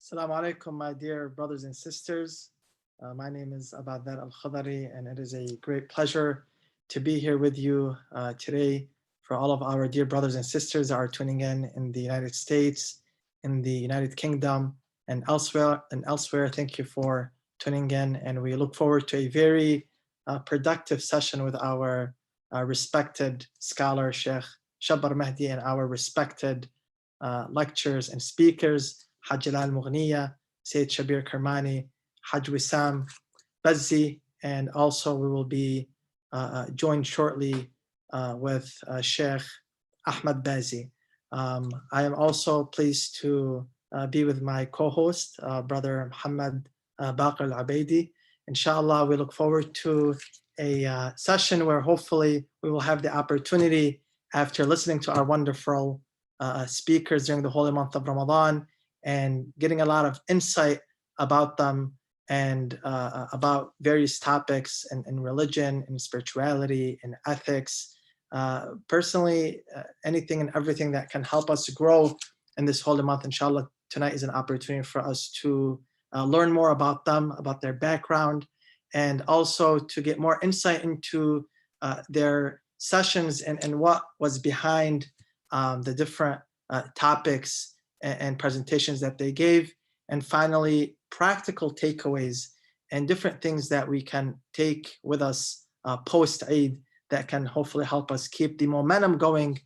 Assalamu alaikum, my dear brothers and sisters. My name is Al-Ghadeer Al-Khadari, and it is a great pleasure to be here with you today. For all of our dear brothers and sisters that are tuning in the United States, in the United Kingdom, and elsewhere. Thank you for tuning in, and we look forward to a very productive session with our respected scholar, Sheikh Shabar Mahdi, and our respected lecturers and speakers, Haj Jalal Mughniya, Sayyid Shabir Kermani, Haj Wissam Bazzi, and also we will be joined shortly with Sheikh Ahmad Bazi. I am also pleased to be with my co-host, Brother Muhammad Baqir Al-Abaidi. Inshallah, we look forward to a session where hopefully we will have the opportunity, after listening to our wonderful speakers during the holy month of Ramadan and getting a lot of insight about them and about various topics in religion, in spirituality, in ethics. Personally, anything and everything that can help us grow in this holy month, inshallah, tonight is an opportunity for us to learn more about them, about their background, and also to get more insight into their sessions and what was behind the different topics and presentations that they gave. And finally, practical takeaways and different things that we can take with us post-Eid that can hopefully help us keep the momentum going.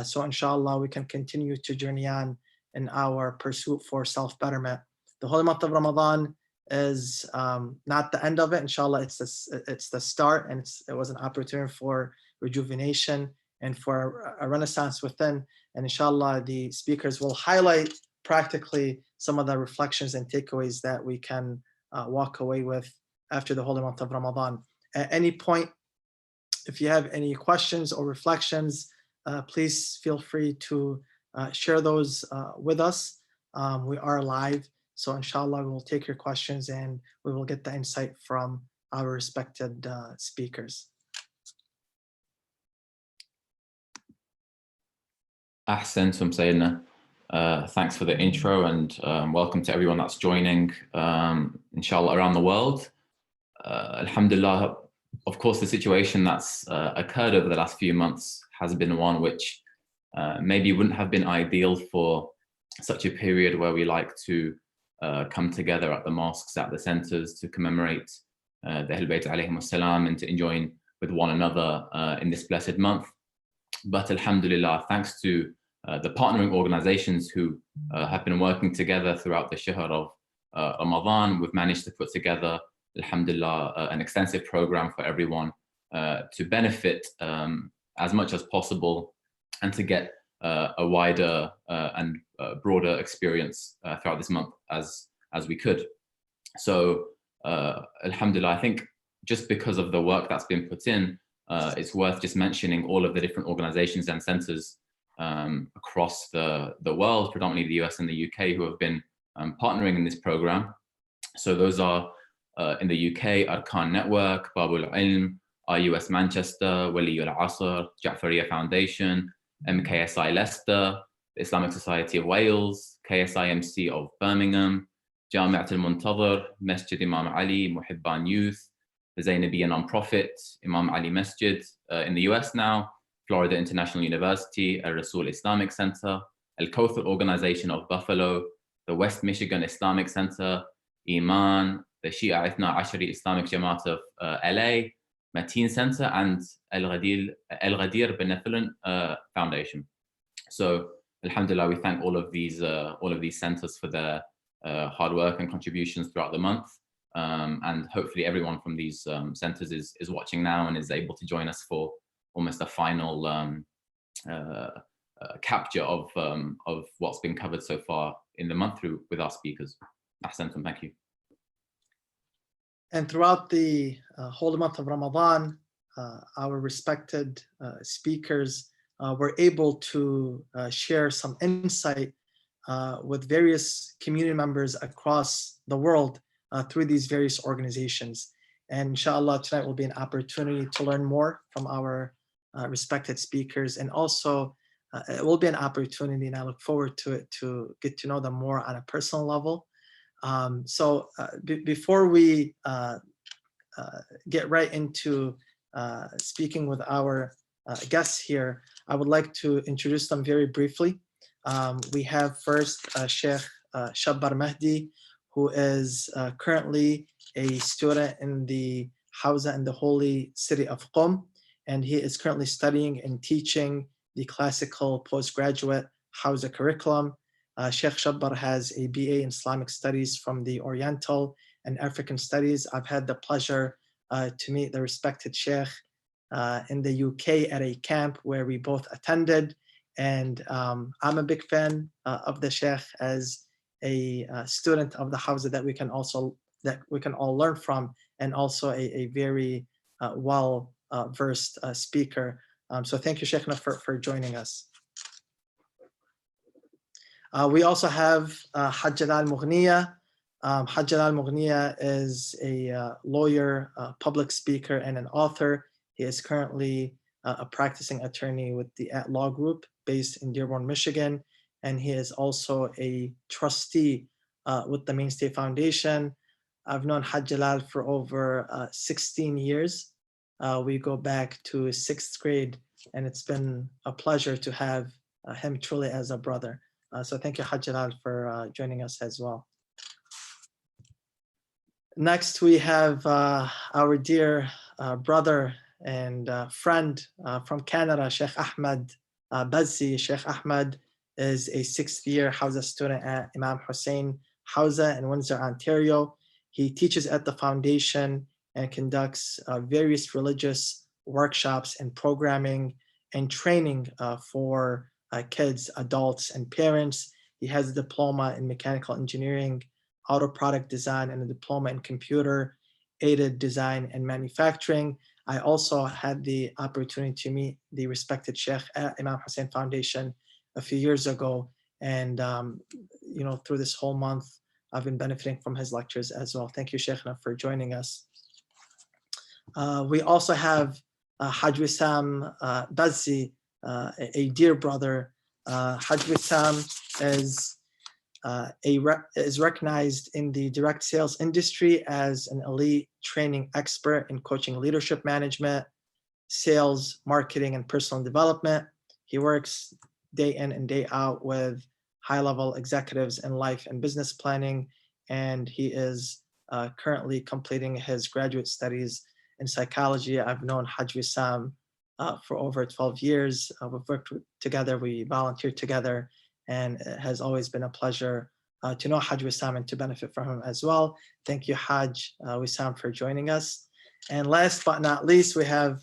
So inshallah, we can continue to journey on in our pursuit for self-betterment. The holy month of Ramadan is not the end of it. Inshallah, it's the start, and it was an opportunity for rejuvenation and for a renaissance within. And inshallah, the speakers will highlight practically some of the reflections and takeaways that we can walk away with after the holy month of Ramadan. At any point, if you have any questions or reflections, please feel free to share those with us. We are live, so inshallah, we will take your questions and we will get the insight from our respected speakers. Ahsantum Sayyidina. Thanks for the intro, and welcome to everyone that's joining, inshallah, around the world. Alhamdulillah, of course, the situation that's occurred over the last few months has been one which maybe wouldn't have been ideal for such a period where we like to come together at the mosques, at the centers, to commemorate the Ahl Bayt alayhim as-salam and to enjoy with one another in this blessed month. But alhamdulillah, thanks to the partnering organizations who have been working together throughout the Shahr of Ramadan, we've managed to put together, alhamdulillah, an extensive program for everyone to benefit as much as possible and to get a wider and broader experience throughout this month as we could. So alhamdulillah, I think just because of the work that's been put in, it's worth just mentioning all of the different organizations and centers across the world, predominantly the US and the UK, who have been partnering in this program. So those are in the UK, Arkan Network, Babul Ilm, IUS Manchester, Wali al-Asr, Ja'fariya Foundation, MKSI Leicester, the Islamic Society of Wales, KSIMC of Birmingham, Jami'at al-Muntadhir, Masjid Imam Ali, Muhibban Youth, the Zainabiyya Nonprofit, Imam Ali Masjid in the US now, Florida International University, Al-Rasul Islamic Center, Al-Kawthar Organization of Buffalo, the West Michigan Islamic Center, Iman, the Shia Ithna Ashari Islamic Jamaat of LA, Mateen Center, and Al-Ghadeer Benevolent Foundation. So alhamdulillah, we thank all of these centers for their hard work and contributions throughout the month. And hopefully everyone from these centers is watching now and is able to join us for almost a final capture of what's been covered so far in the month with our speakers. Ahsantum, thank you. And throughout the holy month of Ramadan, our respected speakers were able to share some insight with various community members across the world through these various organizations. And inshallah, tonight will be an opportunity to learn more from our respected speakers. And also, it will be an opportunity, and I look forward to it, to get to know them more on a personal level. Before we get right into speaking with our guests here, I would like to introduce them very briefly. We have first Sheikh Shabbar Mahdi, who is currently a student in the Hawza in the holy city of Qom, and he is currently studying and teaching the classical postgraduate Hawza curriculum. Sheikh Shabbar has a BA in Islamic Studies from the Oriental and African Studies. I've had the pleasure to meet the respected Sheikh in the UK at a camp where we both attended. And I'm a big fan of the Sheikh as a student of the Hawza that we can all learn from, and also a very well versed speaker. So thank you, Sheikhna, for joining us. We also have Hajj Al-Mughniya. Hajj Al-Mughniya is a lawyer, public speaker, and an author. He is currently a practicing attorney with the At Law Group based in Dearborn, Michigan, and he is also a trustee with the Mainstay Foundation. I've known Hajj Jalal for over 16 years. We go back to 6th grade, and it's been a pleasure to have him truly as a brother. So thank you, Hajj Jalal, for joining us as well. Next, we have our dear brother and friend from Canada, Sheikh Ahmed Bazzi. Sheikh Ahmed is a 6th year Hawza student at Imam Hussein Hawza in Windsor, Ontario. He teaches at the foundation and conducts various religious workshops and programming and training for kids, adults, and parents. He has a diploma in mechanical engineering, auto product design, and a diploma in computer aided design and manufacturing. I also had the opportunity to meet the respected Sheikh at Imam Hussein Foundation a few years ago. And, through this whole month, I've been benefiting from his lectures as well. Thank you, Sheikhna, for joining us. We also have Hajj Wissam Bazzi, a dear brother. Hajj Wissam is recognized in the direct sales industry as an elite training expert in coaching leadership management, sales, marketing, and personal development. He works day in and day out with high-level executives in life and business planning, and he is currently completing his graduate studies in psychology. I've known Hajj Wissam for over 12 years. We've worked together, we volunteered together, and it has always been a pleasure to know Hajj Wissam and to benefit from him as well. Thank you, Hajj Wissam, for joining us. And last but not least, we have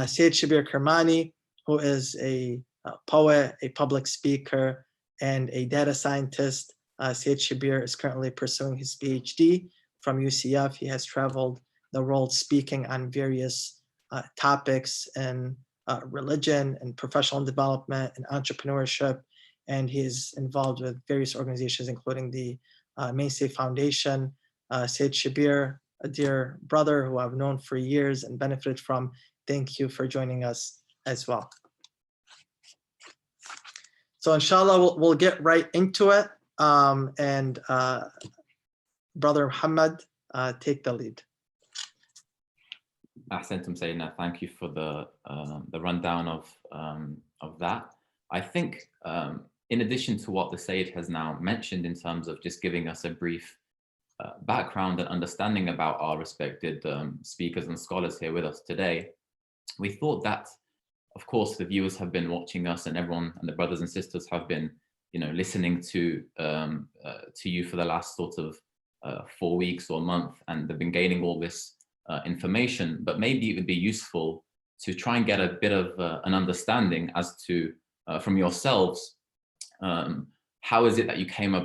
Sayyid Shabir Kermani, who is a poet, a public speaker, and a data scientist. Sayyid Shabir is currently pursuing his PhD from UCF. He has traveled the world speaking on various topics in religion and professional development and entrepreneurship. And he is involved with various organizations, including the Mainstay Foundation. Sayyid Shabir, a dear brother who I've known for years and benefited from, thank you for joining us as well. So inshallah, we'll get right into it. Brother Muhammad, take the lead. Ahsantum Sayyidina, thank you for the rundown of that. I think in addition to what the Sayyid has now mentioned in terms of just giving us a brief background and understanding about our respected speakers and scholars here with us today, we thought that, of course, the viewers have been watching us, and everyone and the brothers and sisters have been, listening to you for the last sort of 4 weeks or a month, and they've been gaining all this information. But maybe it would be useful to try and get a bit of an understanding as to, from yourselves, how is it that you came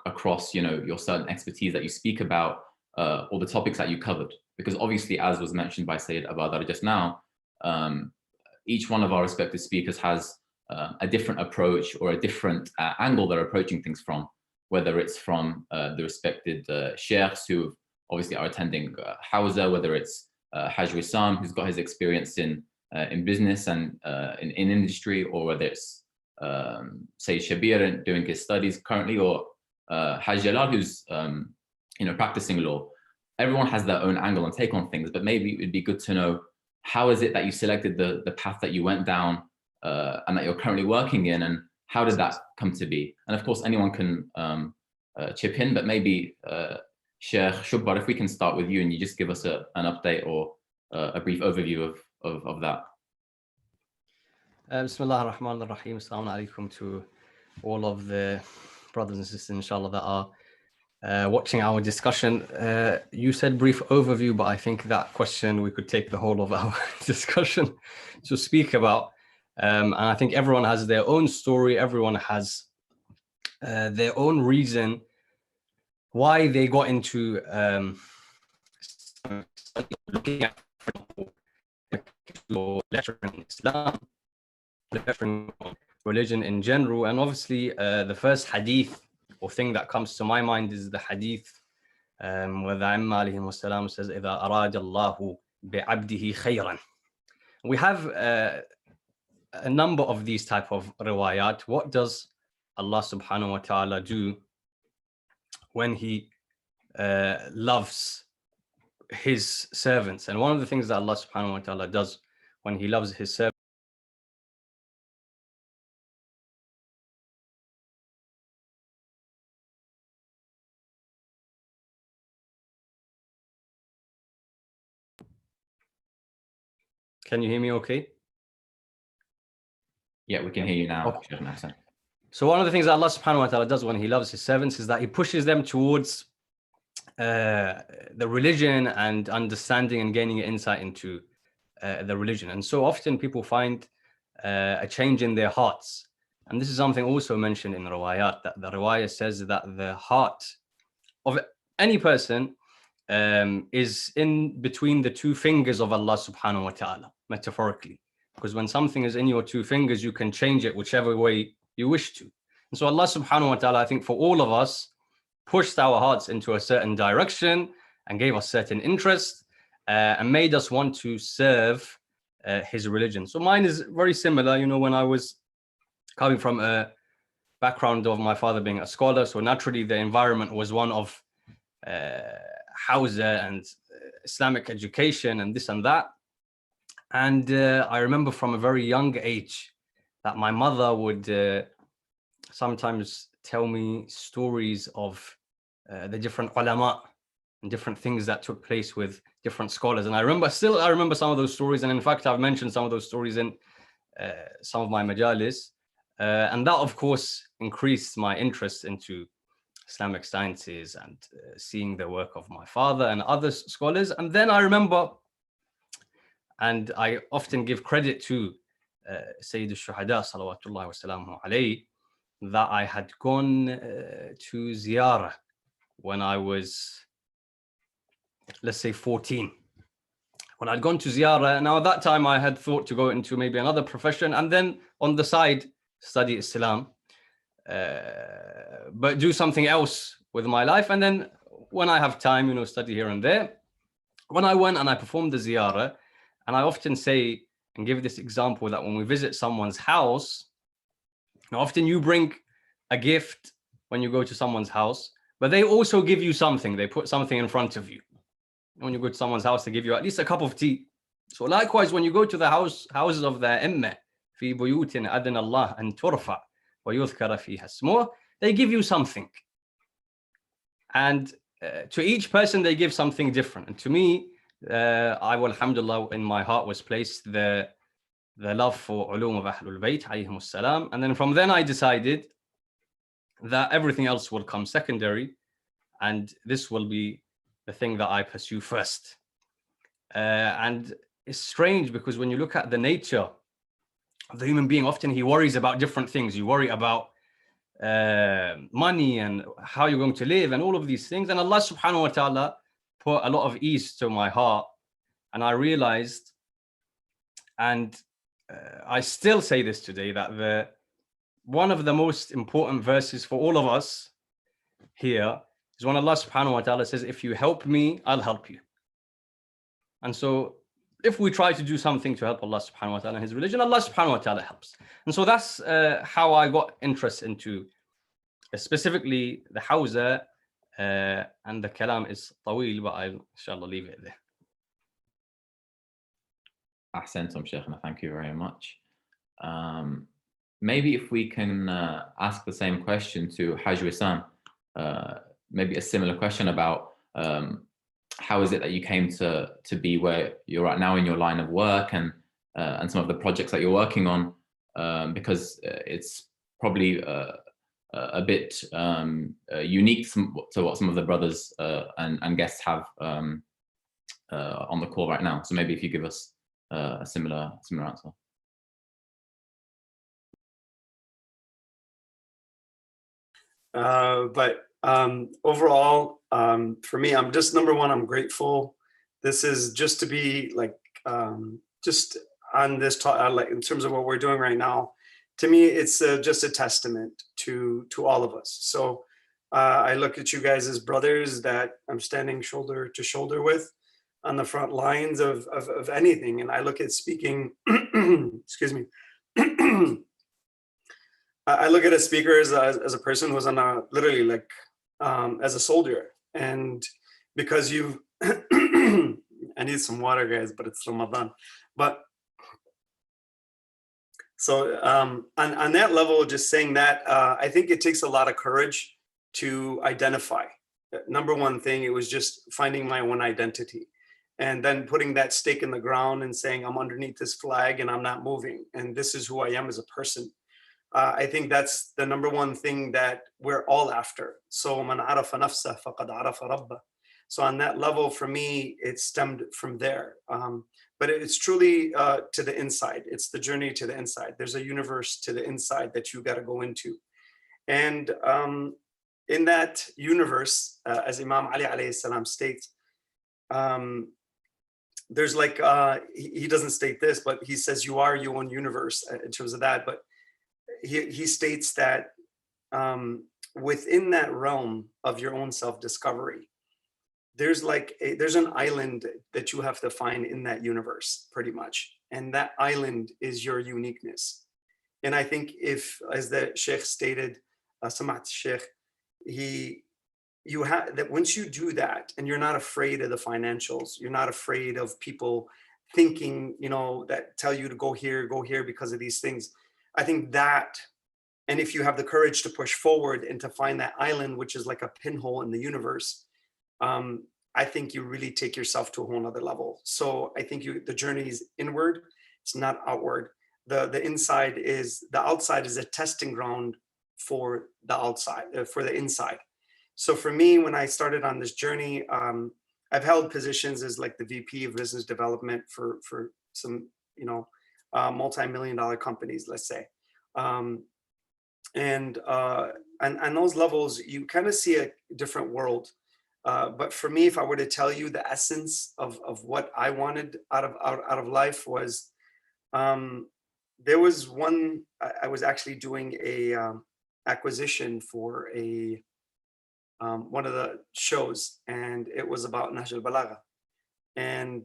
across, your certain expertise that you speak about, or the topics that you covered? Because obviously, as was mentioned by Sayyid Abadar just now, each one of our respective speakers has a different approach or a different angle they're approaching things from, whether it's from the respected sheikhs who obviously are attending Hawza, whether it's Hajj Wissam, who's got his experience in business and in industry, or whether it's Sayyid Shabir doing his studies currently, or Hajj Jalal, who's practicing law, everyone has their own angle and take on things, but maybe it'd be good to know, how is it that you selected the path that you went down and that you're currently working in, and how did that come to be? And of course, anyone can chip in, but maybe Sheikh Shubbar, if we can start with you and you just give us an update or a brief overview of that. Bismillah ar-Rahman ar-Rahim. Assalamu alaikum to all of the brothers and sisters, inshallah, that are watching our discussion. You said brief overview, but I think that question we could take the whole of our discussion to speak about. And I think everyone has their own story. Everyone has their own reason why they got into looking at, for example, lecturing Islam, lecturing religion in general. And obviously the first hadith or thing that comes to my mind is the hadith where the Imam alayhi wasalam says, إِذَا أَرَادَ اللَّهُ بِعَبْدِهِ خَيْرًا. We have a number of these type of riwayat. What does Allah subhanahu wa ta'ala do when he loves his servants? And one of the things that Allah subhanahu wa ta'ala does when he loves his servants, can you hear me okay? Yeah, we can hear you now. Okay. So one of the things that Allah subhanahu wa ta'ala does when he loves his servants is that he pushes them towards the religion and understanding and gaining insight into the religion. And so often people find a change in their hearts. And this is something also mentioned in the riwayat, that the riwayah says that the heart of any person is in between the two fingers of Allah subhanahu wa ta'ala, metaphorically. Because when something is in your two fingers, you can change it whichever way you wish to. And so Allah subhanahu wa ta'ala, I think for all of us, pushed our hearts into a certain direction and gave us certain interests and made us want to serve his religion. So mine is very similar. When I was coming from a background of my father being a scholar, so naturally the environment was one of Hawza and Islamic education and this and that. And I remember from a very young age that my mother would sometimes tell me stories of the different ulama and different things that took place with different scholars. And I remember some of those stories. And in fact, I've mentioned some of those stories in some of my majalis. And that, of course, increased my interest into Islamic sciences and seeing the work of my father and other scholars. And then I remember, and I often give credit to Sayyid al-Shuhada, salawatullahi wa salamuhu alayhi, that I had gone to ziyarah when I was, let's say, 14. When I'd gone to ziyarah, now at that time I had thought to go into maybe another profession and then on the side study Islam, but do something else with my life. And then when I have time, study here and there. When I went and I performed the ziyarah, and I often say and give this example that when we visit someone's house, often you bring a gift when you go to someone's house, but they also give you something. They put something in front of you. When you go to someone's house, they give you at least a cup of tea. So likewise, when you go to the houses of the Ummah, في بيوت أذن الله أن ترفع ويذكر فيها اسمه, they give you something. And to each person, they give something different. And to me, I will, alhamdulillah, in my heart was placed the love for ulum of Ahlul Bayt, alayhimus salam. And then from then I decided that everything else will come secondary, and this will be the thing that I pursue first. And it's strange because when you look at the nature of the human being, often he worries about different things. You worry about money and how you're going to live and all of these things. And Allah subhanahu wa ta'ala put a lot of ease to my heart. And I realized, and I still say this today, that one of the most important verses for all of us here is when Allah subhanahu wa ta'ala says, if you help me, I'll help you. And so if we try to do something to help Allah subhanahu wa ta'ala and his religion, Allah subhanahu wa ta'ala helps. And so that's how I got interest into specifically the Hawza And the kalam is طويل, but I'll inshallah leave it there. Ahsantum, Shaykhna. Thank you very much. Maybe if we can ask the same question to Haj Wissam, maybe a similar question about how is it that you came to be where you're at now in your line of work, and some of the projects that you're working on, because it's probably a bit unique to what some of the brothers and guests have on the call right now. So maybe if you give us a similar answer. But overall, for me, I'm just, number one, I'm grateful. This is just to be like, just on this talk, like in terms of what we're doing right now, to me, it's just a testament to all of us. So I look at you guys as brothers that I'm standing shoulder to shoulder with on the front lines of anything. And I look at speaking, excuse me, I look at a speaker as a person who's on a, literally like, as a soldier. And because you, I need some water, guys, but it's Ramadan. But so on that level, just saying that, I think it takes a lot of courage to identify. Number one thing, it was just finding my own identity. And then putting that stake in the ground and saying, I'm underneath this flag and I'm not moving. And this is who I am as a person. I think that's the number one thing that we're all after. So man arafa nafsah faqad arafa rabbah. So on that level, for me, it stemmed from there. But it's truly to the inside. It's the journey to the inside. There's a universe to the inside that you got to go into. And in that universe, as Imam Ali alayhi salam states, there's like, he doesn't state this, but he says you are your own universe in terms of that. But he states that within that realm of your own self-discovery, there's like there's an island that you have to find in that universe, pretty much. And that island is your uniqueness. And I think if, as the Sheikh stated, Samat Sheikh, you have that once you do that, and you're not afraid of the financials, you're not afraid of people thinking, you know, that tell you to go here because of these things. I think that, and if you have the courage to push forward and to find that island, which is like a pinhole in the universe, I think you really take yourself to a whole nother level. So I think the journey is inward, it's not outward. The inside is, the outside is a testing ground for the outside, for the inside. So for me, when I started on this journey, I've held positions as like the VP of business development for some, you know, multi-million-dollar companies, let's say. And on those levels, you kind of see a different world. But for me, if I were to tell you the essence of what I wanted out of life was, there was one, I was actually doing a acquisition for a one of the shows, and it was about Nahj al-Balagha. And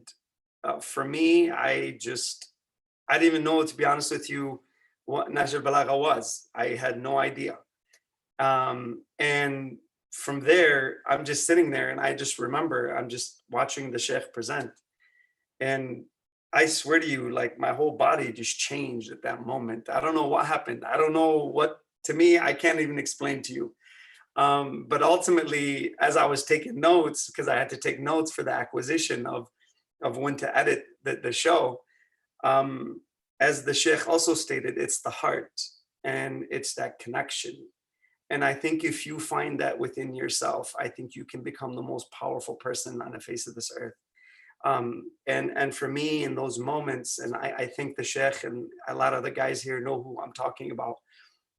for me, I didn't even know, to be honest with you, what Nahj al-Balagha was. I had no idea. And from there, I'm just sitting there, and I just remember I'm just watching the Sheikh present. And I swear to you, like my whole body just changed at that moment. I don't know what happened. I don't know what, to me, I can't even explain to you. But ultimately, as I was taking notes, because I had to take notes for the acquisition of when to edit the show, as the Sheikh also stated, it's the heart and it's that connection. And I think if you find that within yourself, I think you can become the most powerful person on the face of this earth. And for me, in those moments, and I think the Sheikh and a lot of the guys here know who I'm talking about,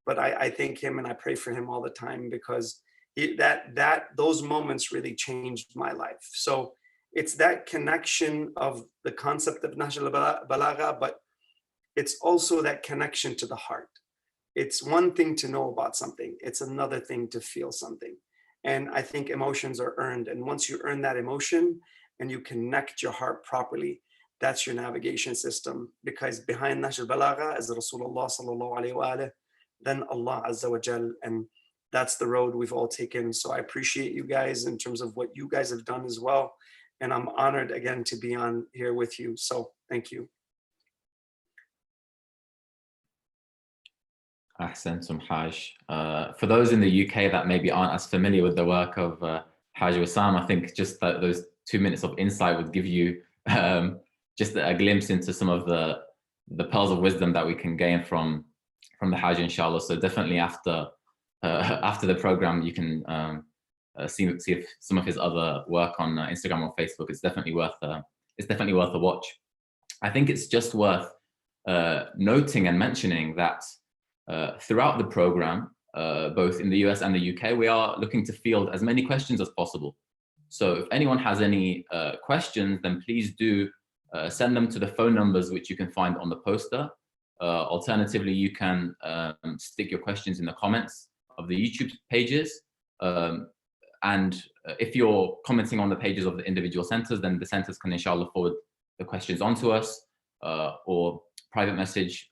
but I thank him and I pray for him all the time, because those moments really changed my life. So it's that connection of the concept of Nahj al-Balagha, but it's also that connection to the heart. It's one thing to know about something. It's another thing to feel something. And I think emotions are earned. And once you earn that emotion and you connect your heart properly, that's your navigation system. Because behind Nahj al-Balagha is Rasulullah sallallahu alayhi wa alayhi, then Allah Azza wa Jal, and that's the road we've all taken. So I appreciate you guys in terms of what you guys have done as well. And I'm honored again to be on here with you. So thank you. Ahsantum Haj. For those in the UK that maybe aren't as familiar with the work of Haj Wissam, I think just those 2 minutes of insight would give you just a glimpse into some of the pearls of wisdom that we can gain from the Haj, inshallah. So definitely after the program, you can see if some of his other work on Instagram or Facebook. It's definitely worth a watch. I think it's just worth noting and mentioning that throughout the program, both in the US and the UK, we are looking to field as many questions as possible. So if anyone has any questions, then please do send them to the phone numbers which you can find on the poster. Alternatively, you can stick your questions in the comments of the YouTube pages. And if you're commenting on the pages of the individual centers, then the centers can inshallah forward the questions onto us or private message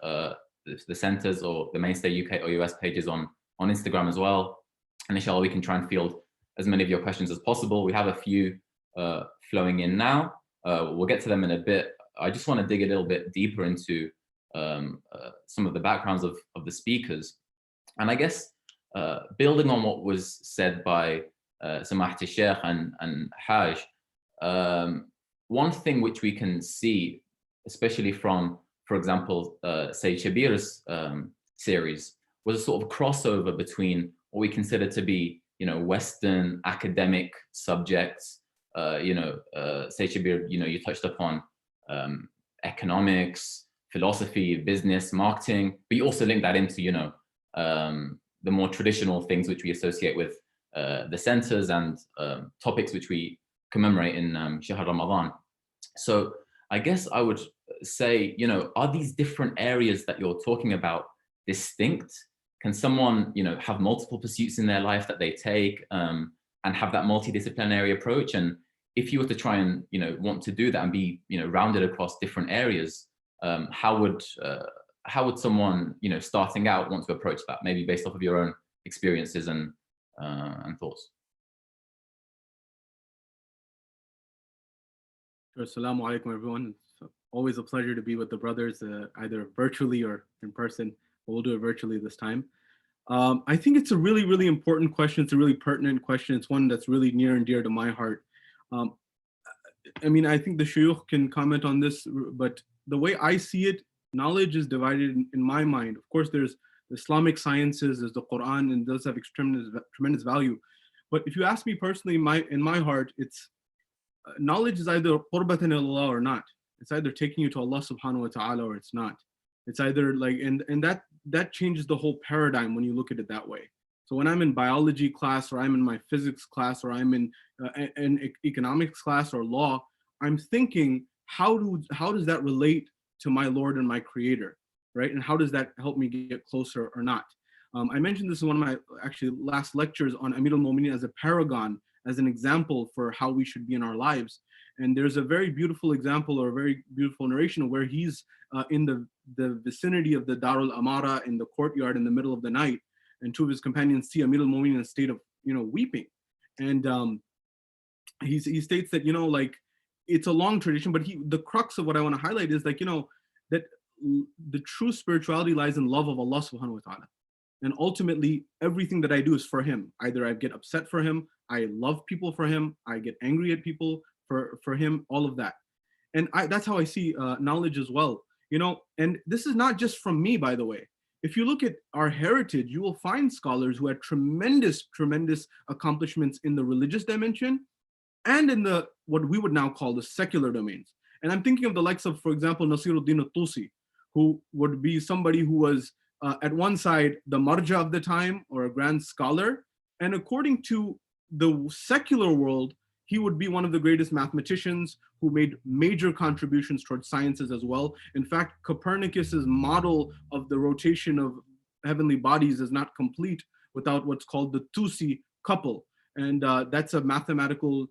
the centers or the Mainstay UK or US pages on Instagram as well. And inshallah, we can try and field as many of your questions as possible. We have a few flowing in now. We'll get to them in a bit. I just want to dig a little bit deeper into some of the backgrounds of the speakers. And I guess building on what was said by Samahati Sheikh and Haj, one thing which we can see, especially from, for example, say Shabir's series, was a sort of crossover between what we consider to be, Western academic subjects. Say Shabir, you touched upon economics, philosophy, business, marketing, but you also link that into, the more traditional things which we associate with the centers and topics which we commemorate in Shahr Ramadan. So I guess I would say, are these different areas that you're talking about distinct? Can someone, have multiple pursuits in their life that they take and have that multidisciplinary approach? And if you were to try and, want to do that and be, rounded across different areas, how would someone, starting out want to approach that? Maybe based off of your own experiences and thoughts. Assalamu alaikum, everyone. It's always a pleasure to be with the brothers, either virtually or in person. We'll do it virtually this time. I think it's a really, really important question. It's a really pertinent question. It's one that's really near and dear to my heart. I think the shuyukh can comment on this, but the way I see it, knowledge is divided in my mind. Of course, there's Islamic sciences, there's the Quran, and those have tremendous value. But if you ask me personally, in my heart, it's knowledge is either qurbatan ilallah or not. It's either taking you to Allah subhanahu wa ta'ala or it's not. It's either like, and that changes the whole paradigm when you look at it that way. So when I'm in biology class, or I'm in my physics class, or I'm in an economics class or law, I'm thinking, how does that relate to my Lord and my Creator, right? And how does that help me get closer or not? I mentioned this in one of my last lectures on Amir al-Mu'mineen as a paragon, as an example for how we should be in our lives. And there's a very beautiful example, or a very beautiful narration of where he's in the vicinity of the Darul Amara, in the courtyard in the middle of the night, and two of his companions see Amir al-Mu'mineen in a state of, weeping. And he states that, it's a long tradition, but the crux of what I want to highlight is that the true spirituality lies in love of Allah subhanahu wa ta'ala. And ultimately, everything that I do is for him. Either I get upset for him, I love people for him, I get angry at people for him, all of that. And that's how I see knowledge as well. And this is not just from me, by the way. If you look at our heritage, you will find scholars who had tremendous accomplishments in the religious dimension and in what we would now call the secular domains. And I'm thinking of the likes of, for example, Nasiruddin al-Tusi, who would be somebody who was at one side the marja of the time, or a grand scholar. And according to the secular world, he would be one of the greatest mathematicians who made major contributions towards sciences as well. In fact, Copernicus's model of the rotation of heavenly bodies is not complete without what's called the Tusi couple. And that's a mathematical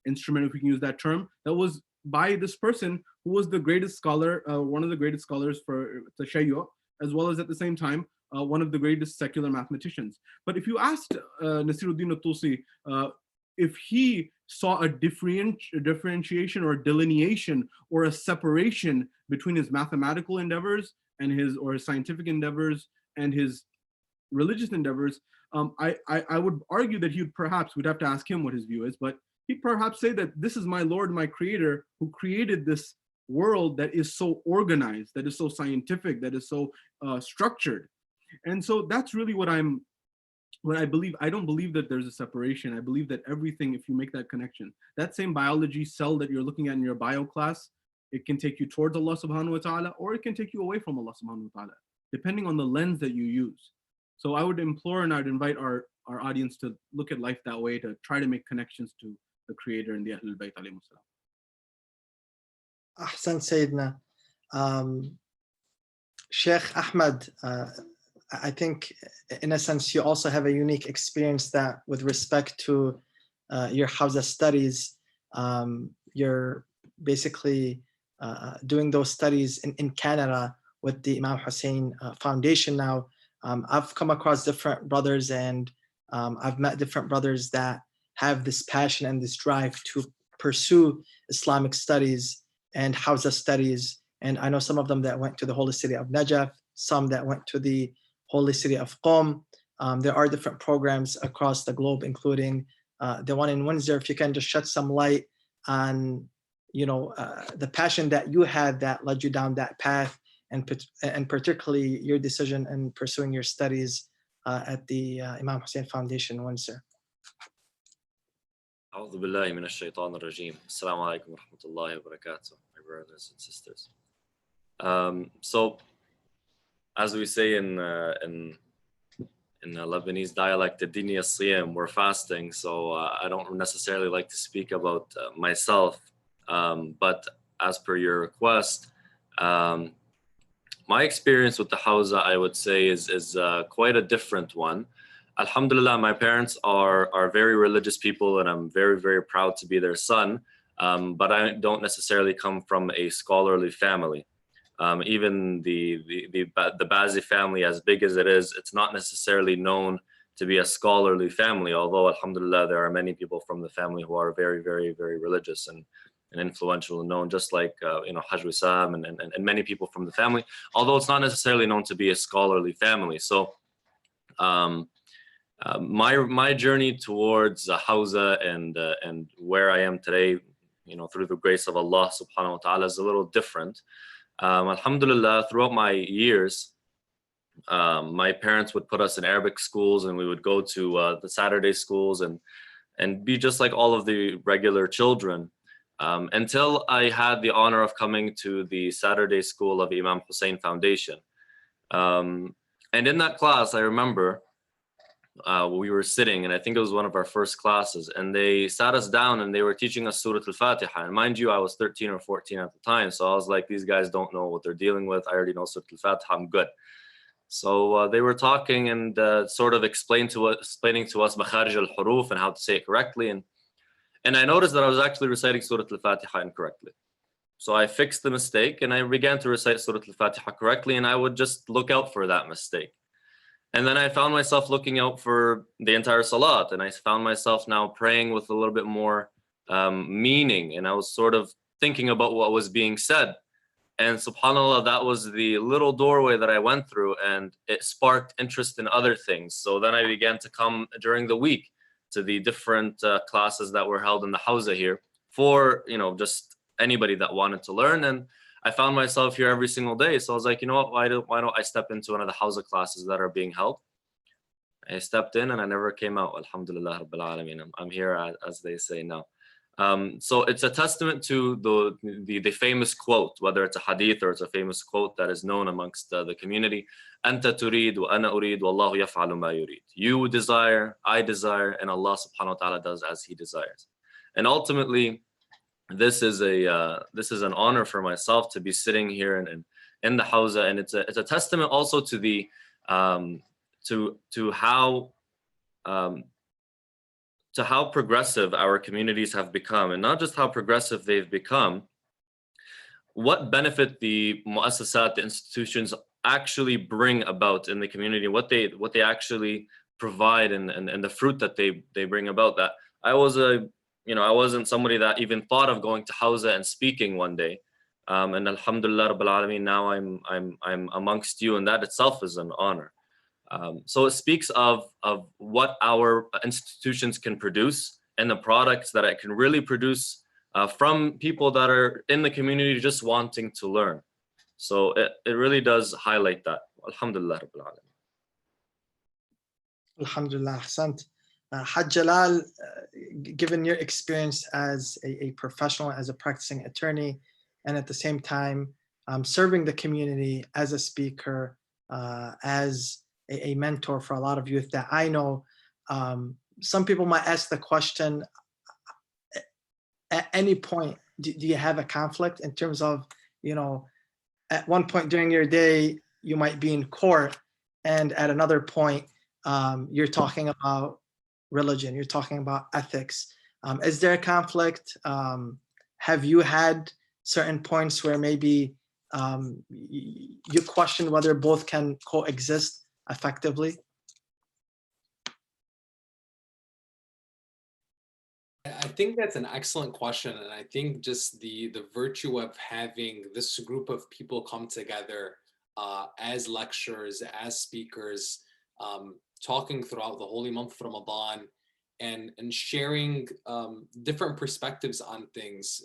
instrument, if we can use that term, that was by this person who was the greatest scholar, one of the greatest scholars for Tashayyu, as well as at the same time one of the greatest secular mathematicians. But if you asked Nasiruddin al-Tusi if he saw a differentiation or delineation or a separation between his mathematical endeavors and his scientific endeavors and his religious endeavors, I would argue that we'd have to ask him what his view is, but he'd perhaps say that this is my Lord, my creator, who created this world that is so organized, that is so scientific, that is so structured. And so that's really what I believe. I don't believe that there's a separation. I believe that everything, if you make that connection, that same biology cell that you're looking at in your bio class, it can take you towards Allah subhanahu wa ta'ala, or it can take you away from Allah subhanahu wa ta'ala, depending on the lens that you use. So I would implore and I'd invite our audience to look at life that way, to try to make connections to the Creator and the Ahlul Bayt alayhi salam. Ahsan Sayyidina. Sheikh Ahmed, I think in a sense you also have a unique experience that with respect to your Hawza studies, you're basically doing those studies in Canada with the Imam Hussein Foundation now. I've come across different brothers and I've met different brothers that have this passion and this drive to pursue Islamic studies and Hawza studies. And I know some of them that went to the holy city of Najaf, some that went to the holy city of Qom. There are different programs across the globe, including the one in Windsor. If you can just shed some light on, the passion that you had that led you down that path, and particularly your decision in pursuing your studies at the Imam Hussein Foundation in Windsor. أعوذ بالله من الشيطان الرجيم. Assalamu alaikum wa rahmatullahi wa barakatuh, my brothers and sisters. So, as we say in Lebanese dialect, الدنيا الصيام, we're fasting. So I don't necessarily like to speak about myself, but as per your request, my experience with the Hawza, I would say, is quite a different one. Alhamdulillah, my parents are very religious people, and I'm very, very proud to be their son. But I don't necessarily come from a scholarly family. Even the Bazi family, as big as it is, it's not necessarily known to be a scholarly family. Although, alhamdulillah, there are many people from the family who are very, very, very religious and influential and known, just like Hajj Wissam and many people from the family. Although it's not necessarily known to be a scholarly family. So my journey towards Hawza and where I am today, through the grace of Allah subhanahu wa ta'ala, is a little different. Alhamdulillah, throughout my years, my parents would put us in Arabic schools, and we would go to the Saturday schools and be just like all of the regular children, until I had the honor of coming to the Saturday school of Imam Hussein Foundation. And in that class, I remember we were sitting, and I think it was one of our first classes, and they sat us down and they were teaching us Surah Al-Fatiha. And mind you, I was 13 or 14 at the time. So I was like, these guys don't know what they're dealing with. I already know Surah Al-Fatiha, I'm good. So they were talking and sort of explaining to us Makharij al-Huruf and how to say it correctly. And I noticed that I was actually reciting Surah Al-Fatiha incorrectly. So I fixed the mistake and I began to recite Surah Al-Fatiha correctly, and I would just look out for that mistake. And then I found myself looking out for the entire salat, and I found myself now praying with a little bit more meaning, and I was sort of thinking about what was being said. And subhanAllah, that was the little doorway that I went through, and it sparked interest in other things. So then I began to come during the week to the different classes that were held in the Hawza here for, just anybody that wanted to learn. And I found myself here every single day. So I was like, what, why don't I step into one of the Hawza classes that are being held? I stepped in and I never came out. Alhamdulillah Rabbil Alameen. I'm here, as they say now. So it's a testament to the famous quote, whether it's a hadith or it's a famous quote that is known amongst the community. Anta turid wa ana urid wallahu yaf'alu ma yurid. You desire, I desire, and Allah subhanahu wa ta'ala does as He desires. And ultimately, this is an honor for myself to be sitting here in the Hawza, and it's a testament also to the to how progressive our communities have become, and not just how progressive they've become, what benefit the mu'assasat, the institutions actually bring about in the community, what they actually provide, and the fruit that they bring about. That I wasn't somebody that even thought of going to Hawza and speaking one day. And alhamdulillah rabbil alameen, now I'm amongst you, and that itself is an honor. So it speaks of what our institutions can produce and the products that it can really produce from people that are in the community just wanting to learn. So it really does highlight that. Alhamdulillah rabbil alameen. Alhamdulillah, ahsant. Haj Jalal, given your experience as a professional, as a practicing attorney, and at the same time serving the community as a speaker, as a mentor for a lot of youth that I know, some people might ask the question, at any point, do you have a conflict in terms of, at one point during your day, you might be in court, and at another point, you're talking about religion, you're talking about ethics. Is there a conflict? Have you had certain points where maybe you question whether both can coexist effectively? I think that's an excellent question, and I think just the virtue of having this group of people come together as lecturers, as speakers, talking throughout the holy month of Ramadan, and sharing different perspectives on things.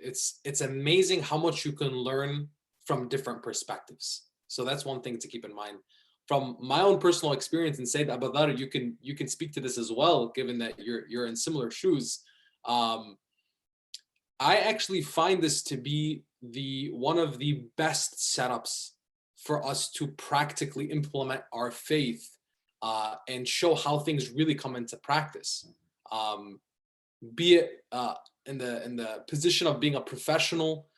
It's amazing how much you can learn from different perspectives. So that's one thing to keep in mind. From my own personal experience, and Sayyid Abu Dharr, you can speak to this as well, given that you're in similar shoes. I actually find this to be one of the best setups for us to practically implement our faith and show how things really come into practice. Be it in the position of being a professional,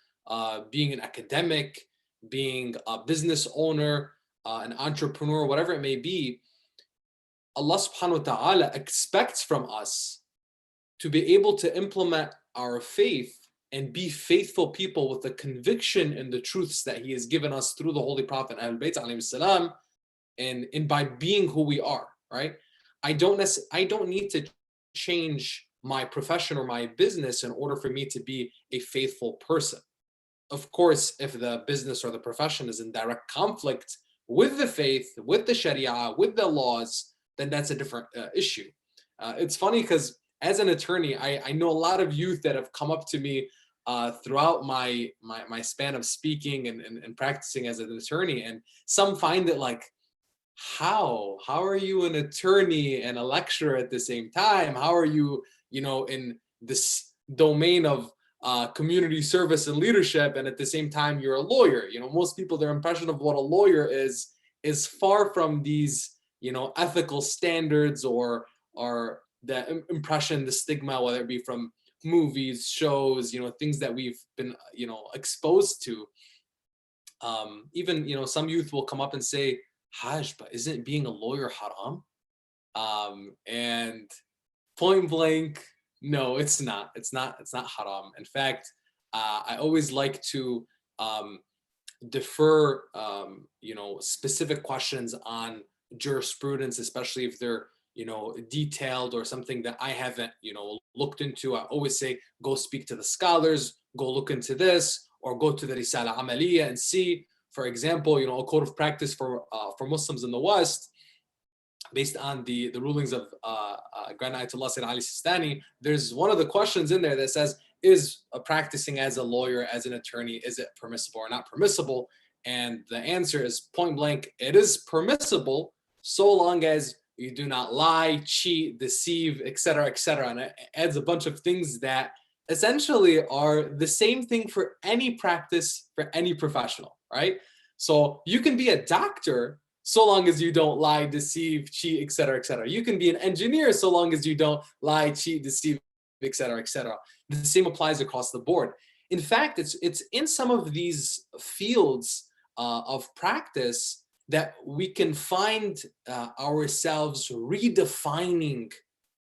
being an academic, being a business owner, an entrepreneur, whatever it may be. Allah subhanahu wa ta'ala expects from us to be able to implement our faith and be faithful people with the conviction in the truths that he has given us through the Holy Prophet Ahlul Bayt alayhi salam, and by being who we are, right? I don't need to change my profession or my business in order for me to be a faithful person. Of course, if the business or the profession is in direct conflict with the faith, with the Sharia, with the laws, then that's a different issue. It's funny because as an attorney, I know a lot of youth that have come up to me throughout my span of speaking and practicing as an attorney, and some find it like, how are you an attorney and a lecturer at the same time? How are you, in this domain of community service and leadership, and at the same time you're a lawyer? Most people, their impression of what a lawyer is far from these, ethical standards or the impression, the stigma, whether it be from movies, shows, things that we've been, exposed to. Even, some youth will come up and say, Hajj, but isn't being a lawyer haram? And point blank, no, it's not. It's not haram. In fact, I always like to defer, specific questions on jurisprudence, especially if they're, detailed or something that I haven't, looked into. I always say, go speak to the scholars, go look into this, or go to the Risala Amaliya and see. For example, a code of practice for Muslims in the West, based on the rulings of Grand Ayatollah Sayyid Ali Sistani, there's one of the questions in there that says, is practicing as a lawyer, as an attorney, is it permissible or not permissible? And the answer is point blank, it is permissible so long as you do not lie, cheat, deceive, etc., etc. And it adds a bunch of things that essentially are the same thing for any practice, for any professional, right? So you can be a doctor so long as you don't lie, deceive, cheat, etc., etc. You can be an engineer so long as you don't lie, cheat, deceive, etc., etc. The same applies across the board. In fact, it's in some of these fields of practice that we can find ourselves redefining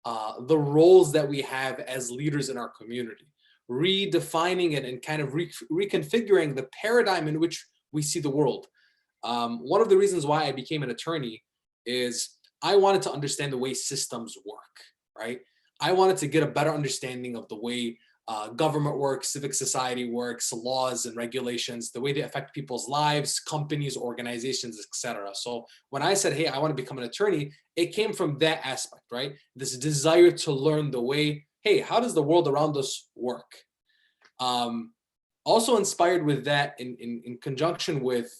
the roles that we have as leaders in our community, redefining it and kind of reconfiguring the paradigm in which we see the world. one of the reasons why I became an attorney is I wanted to understand the way systems work, right? I wanted to get a better understanding of the way government works, civic society works, laws and regulations, the way they affect people's lives, companies, organizations, etc. So when I said, hey, I want to become an attorney, it came from that aspect, right? This desire to learn the way, hey, how does the world around us work? Also inspired with that in conjunction with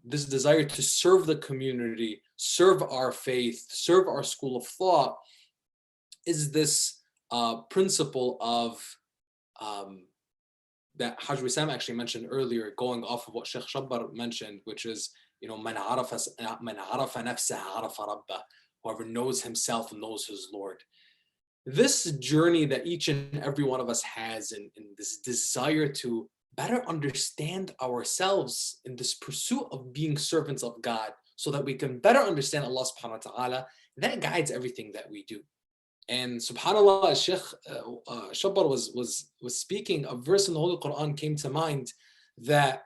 this desire to serve the community, serve our faith, serve our school of thought, is this principle of that Hajj Wissam actually mentioned earlier, going off of what Sheikh Shabbar mentioned, which is, you know, man arafa nafsahu arafa rabbah, whoever knows himself knows his Lord. This journey that each and every one of us has in this desire to better understand ourselves in this pursuit of being servants of God so that we can better understand Allah subhanahu wa ta'ala, that guides everything that we do. And subhanAllah, as Sheikh Shabbar was speaking, a verse in the Holy Quran came to mind that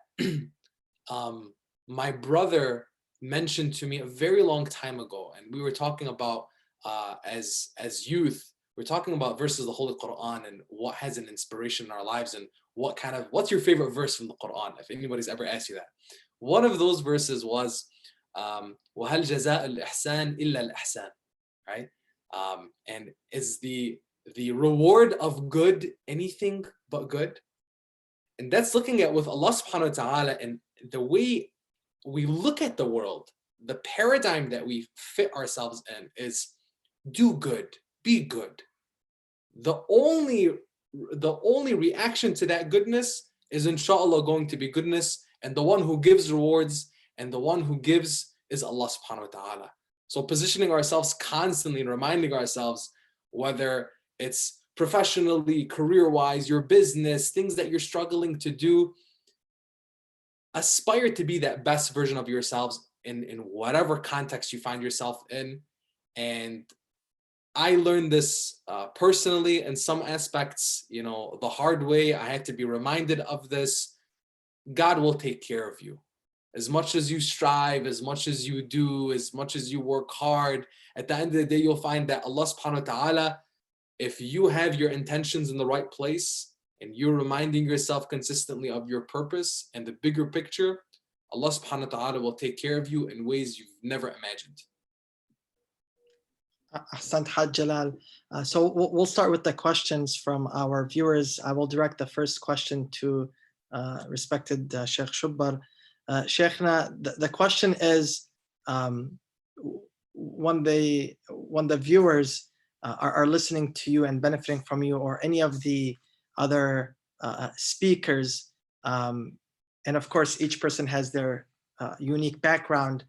my brother mentioned to me a very long time ago. And we were talking about, as youth, we're talking about verses of the Holy Quran and what has an inspiration in our lives and what's your favorite verse from the Quran, if anybody's ever asked you that. One of those verses was, وَهَلْ جَزَاءُ الْإِحْسَانِ إِلَّا الْإِحْسَانِ, right? And is the reward of good anything but good? And that's looking at with Allah subhanahu wa ta'ala and the way we look at the world, the paradigm that we fit ourselves in is do good, be good. The only reaction to that goodness is inshallah going to be goodness, and the one who gives rewards and the one who gives is Allah subhanahu wa ta'ala. So positioning ourselves constantly and reminding ourselves, whether it's professionally, career-wise, your business, things that you're struggling to do, aspire to be that best version of yourselves in whatever context you find yourself in. And I learned this personally in some aspects, you know, the hard way. I had to be reminded of this. God will take care of you. As much as you strive, as much as you do, as much as you work hard, at the end of the day, you'll find that Allah subhanahu wa ta'ala, if you have your intentions in the right place and you're reminding yourself consistently of your purpose and the bigger picture, Allah subhanahu wa ta'ala will take care of you in ways you've never imagined. Ahsant Haj Jalal. So we'll start with the questions from our viewers. I will direct the first question to respected Sheikh Shabbar. Sheikhna, the question is, when the viewers are listening to you and benefiting from you or any of the other speakers, and of course each person has their unique background,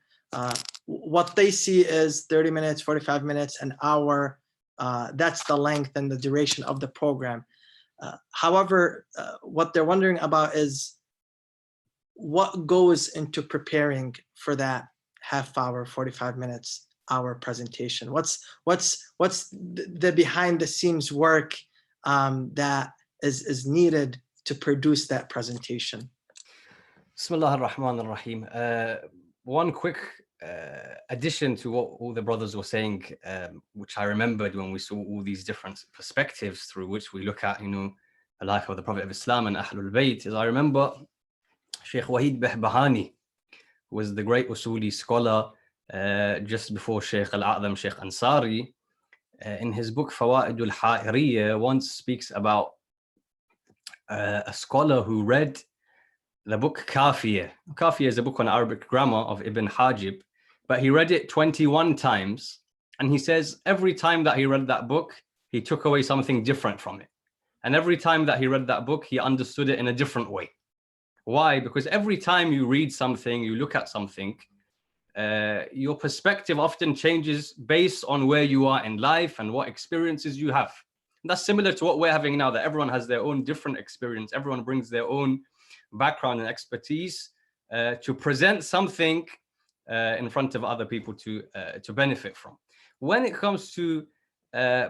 what they see is 30 minutes, 45 minutes, an hour. That's the length and the duration of the program. However, what they're wondering about is what goes into preparing for that half hour, 45 minutes, hour presentation. What's the behind the scenes work that is needed to produce that presentation? Bismillah ar-Rahman ar-Rahim. One quick addition to what all the brothers were saying, which I remembered when we saw all these different perspectives through which we look at, you know, the life of the Prophet of Islam and Ahlul Bayt, is I remember Sheikh Wahid Behbahani, who was the great Usuli scholar just before Sheikh Al-A'zam, Sheikh Ansari, in his book Fawaidul Ha'iriyya, once speaks about a scholar who read the book Kafiyah. Kafiyah is a book on Arabic grammar of Ibn Hajib, but he read it 21 times. And he says every time that he read that book, he took away something different from it. And every time that he read that book, he understood it in a different way. Why? Because every time you read something, you look at something, your perspective often changes based on where you are in life and what experiences you have. And that's similar to what we're having now, that everyone has their own different experience. Everyone brings their own background and expertise to present something in front of other people to benefit from. When it comes to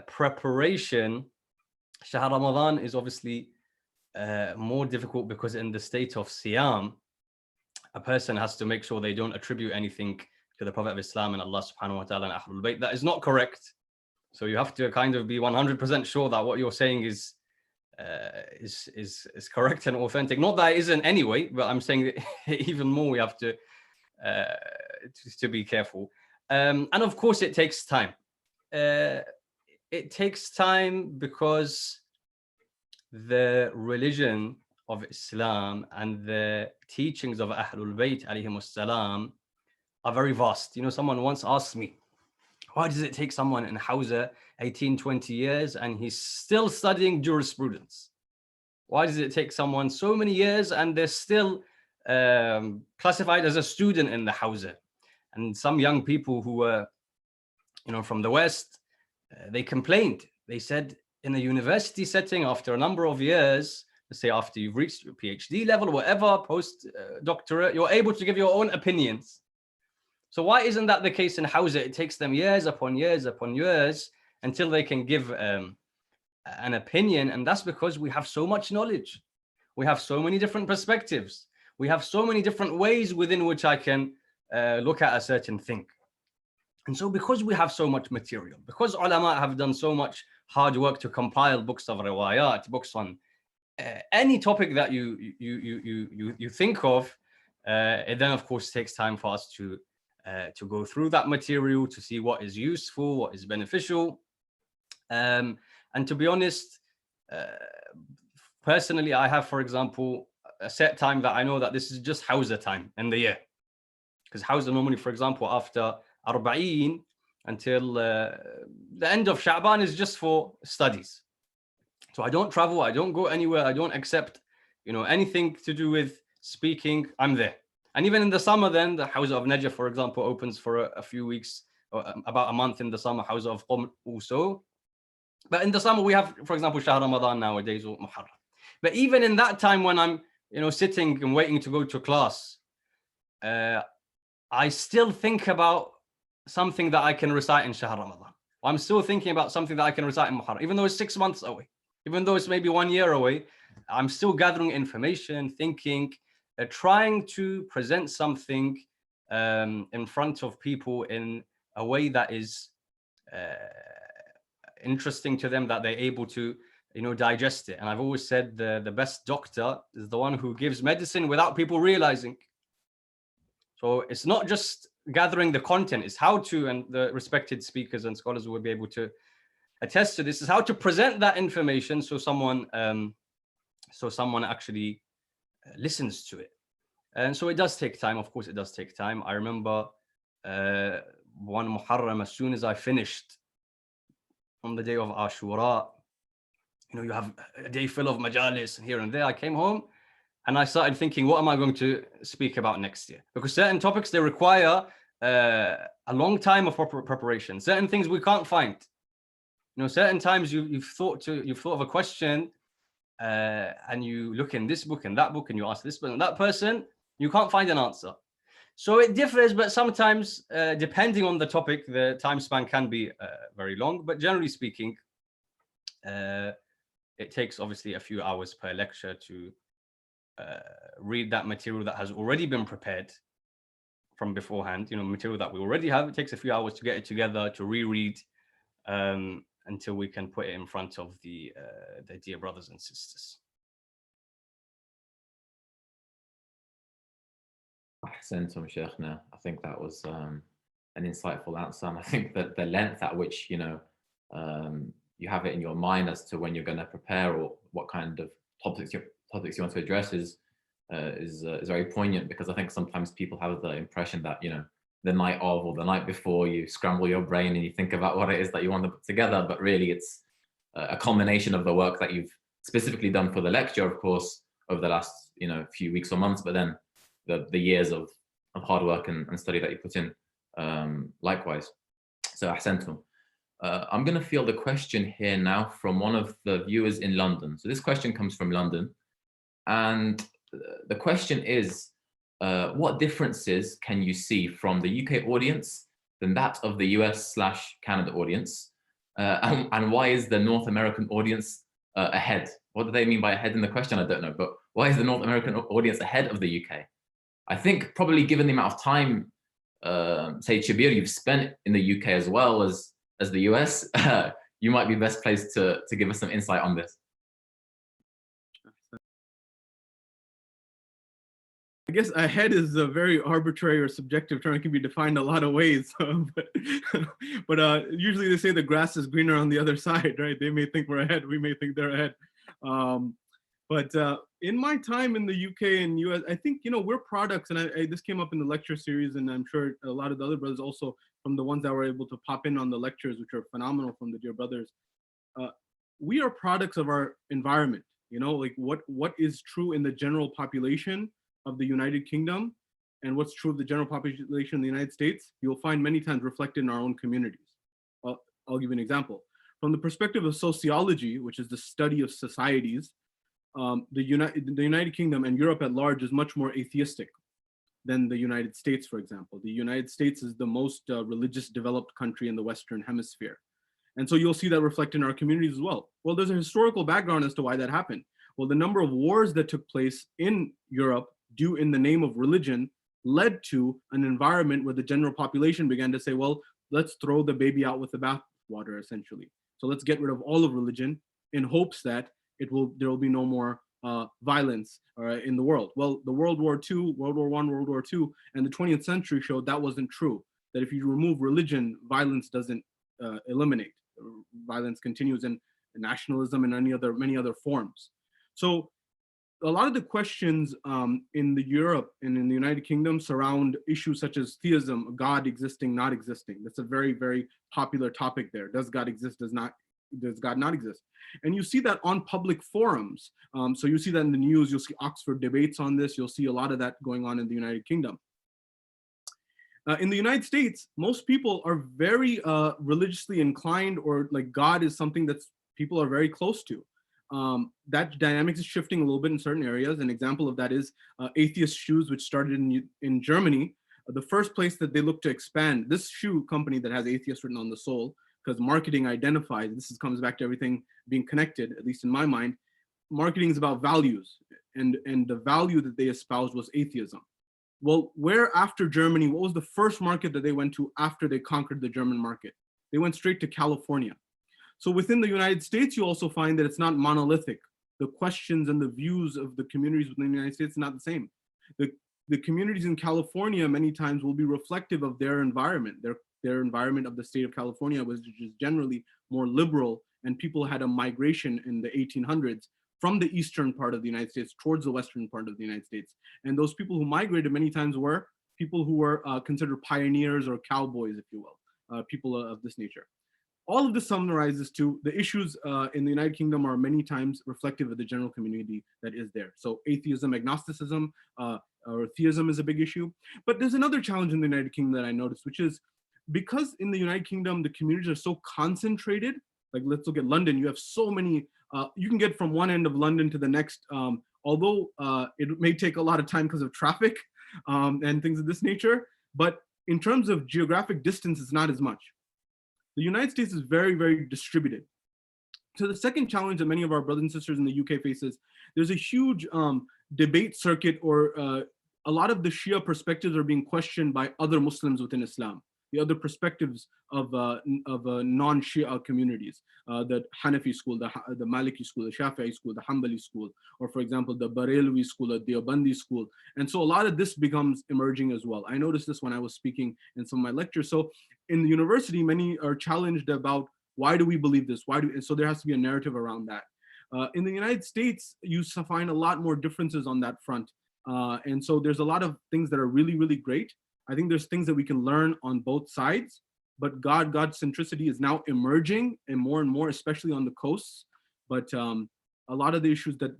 preparation, Shahr Ramadan is obviously more difficult because in the state of Siyam, a person has to make sure they don't attribute anything to the Prophet of Islam and Allah subhanahu wa ta'ala and Ahlul Bayt. That is not correct. So you have to kind of be 100% sure that what you're saying is correct and authentic. Not that it isn't anyway, but I'm saying that even more we have to be careful. And of course, it takes time. It takes time because the religion of Islam and the teachings of Ahlul Bayt alayhimus salam are very vast. You know, someone once asked me, why does it take someone in Hawza 18, 20 years and he's still studying jurisprudence? Why does it take someone so many years and they're still classified as a student in the Hawza? And some young people who were, you know, from the West, they complained. They said in a university setting, after a number of years, let's say after you've reached your PhD level or whatever, post-doctorate, you're able to give your own opinions. So why isn't that the case in Hawza? It takes them years upon years upon years until they can give an opinion. And that's because we have so much knowledge. We have so many different perspectives. We have so many different ways within which I can look at a certain thing. And so because we have so much material, because ulama have done so much hard work to compile books of riwayat, books on any topic that you think of, it then of course takes time for us to go through that material, to see what is useful, what is beneficial. And to be honest, personally, I have, for example, a set time that I know that this is just Hawza time in the year. Because Hawza normally, for example, after Arba'een until the end of Sha'ban is just for studies. So I don't travel, I don't go anywhere, I don't accept, you know, anything to do with speaking. I'm there. And even in the summer, then the Hawza of Najaf, for example, opens for a few weeks, or about a month in the summer. Hawza of Qom also. But in the summer, we have, for example, Shahr Ramadan nowadays, or Muharram. But even in that time when I'm, you know, sitting and waiting to go to class, I still think about something that I can recite in Shahr Ramadan. I'm still thinking about something that I can recite in Muharram, even though it's 6 months away, even though it's maybe 1 year away. I'm still gathering information, thinking, trying to present something in front of people in a way that is interesting to them, that they're able to, you know, digest it. And I've always said the best doctor is the one who gives medicine without people realizing. So it's not just gathering the content, it's how to, and the respected speakers and scholars will be able to attest to this, is how to present that information so someone actually listens to it. And so it does take time. Of course, it does take time. I remember one Muharram, as soon as I finished on the day of Ashura, you know, you have a day full of majalis and here and there. I came home and I started thinking, what am I going to speak about next year? Because certain topics, they require a long time of preparation. Certain things we can't find. You know, certain times you've thought of a question and you look in this book and that book and you ask this person and that person, you can't find an answer. So it differs, but sometimes depending on the topic, the time span can be very long. But generally speaking, it takes obviously a few hours per lecture to read that material that has already been prepared from beforehand. You know, material that we already have. It takes a few hours to get it together, to reread, until we can put it in front of the dear brothers and sisters. Ahsantum, Sheikhna. I think that was an insightful answer. And I think that the length at which, you know, you have it in your mind as to when you're going to prepare or what kind of topics you want to address is very poignant, because I think sometimes people have the impression that, you know, the night of or the night before you scramble your brain and you think about what it is that you want to put together, but really it's a culmination of the work that you've specifically done for the lecture, of course, over the last, you know, few weeks or months, but then the years of hard work and study that you put in likewise. So ahsantum. I'm going to field a question here now from one of the viewers in London. So this question comes from London, and the question is, what differences can you see from the UK audience than that of the US/Canada audience? And why is the North American audience ahead? What do they mean by ahead in the question? I don't know, but why is the North American audience ahead of the UK? I think probably given the amount of time, say Shabir, you've spent in the UK as well as the US, you might be best placed to give us some insight on this. I guess ahead is a very arbitrary or subjective term. It can be defined a lot of ways, but usually they say the grass is greener on the other side, right? They may think we're ahead, we may think they're ahead. But in my time in the UK and US, I think, you know, we're products, and this came up in the lecture series, and I'm sure a lot of the other brothers also, from the ones that were able to pop in on the lectures, which are phenomenal from the dear brothers. We are products of our environment, you know, like what is true in the general population of the United Kingdom and what's true of the general population in the United States, you'll find many times reflected in our own communities. I'll give you an example. From the perspective of sociology, which is the study of societies, the United Kingdom and Europe at large is much more atheistic than the United States, for example. The United States is the most religious developed country in the Western Hemisphere. And so you'll see that reflected in our communities as well. Well, there's a historical background as to why that happened. Well, the number of wars that took place in Europe due in the name of religion led to an environment where the general population began to say, well, let's throw the baby out with the bathwater, essentially. So let's get rid of all of religion in hopes that there will be no more violence in the world. Well, the World War II, World War I, World War II, and the 20th century showed that wasn't true. That if you remove religion, violence doesn't eliminate. Violence continues in nationalism and many other forms. So a lot of the questions in Europe and in the United Kingdom surround issues such as theism, God existing, not existing. That's a very, very popular topic there. Does God exist? Does God not exist? And you see that on public forums. So you see that in the news, you'll see Oxford debates on this. You'll see a lot of that going on in the United Kingdom. In the United States, most people are very religiously inclined, or like God is something that people are very close to. That dynamic is shifting a little bit in certain areas. An example of that is Atheist Shoes, which started in Germany. The first place that they look to expand, this shoe company that has atheist written on the sole, because marketing identifies, comes back to everything being connected, at least in my mind. Marketing is about values, and the value that they espoused was atheism. Well, where after Germany, what was the first market that they went to after they conquered the German market? They went straight to California. So within the United States, you also find that it's not monolithic. The questions and the views of the communities within the United States are not the same. The communities in California many times will be reflective of their environment, their environment of the state of California, which is generally more liberal, and people had a migration in the 1800s from the eastern part of the United States towards the western part of the United States. And those people who migrated many times were people who were considered pioneers or cowboys, if you will, people of this nature. All of this summarizes to the issues in the United Kingdom are many times reflective of the general community that is there. So atheism, agnosticism, or theism is a big issue. But there's another challenge in the United Kingdom that I noticed, which is because in the United Kingdom, the communities are so concentrated. Like let's look at London, you have so many, you can get from one end of London to the next, although it may take a lot of time because of traffic and things of this nature. But in terms of geographic distance, it's not as much. The United States is very, very distributed. So the second challenge that many of our brothers and sisters in the UK faces, there's a huge debate circuit, or a lot of the Shia perspectives are being questioned by other Muslims within Islam, the other perspectives of non-Shia communities, the Hanafi school, the Maliki school, the Shafi'i school, the Hanbali school, or for example, the Barelwi school, the Deobandi school. And so a lot of this becomes emerging as well. I noticed this when I was speaking in some of my lectures. So in the university, many are challenged about why do we believe this? And so there has to be a narrative around that. In the United States, you find a lot more differences on that front. And so there's a lot of things that are really, really great. I think there's things that we can learn on both sides, but God centricity is now emerging and more, especially on the coasts. But a lot of the issues that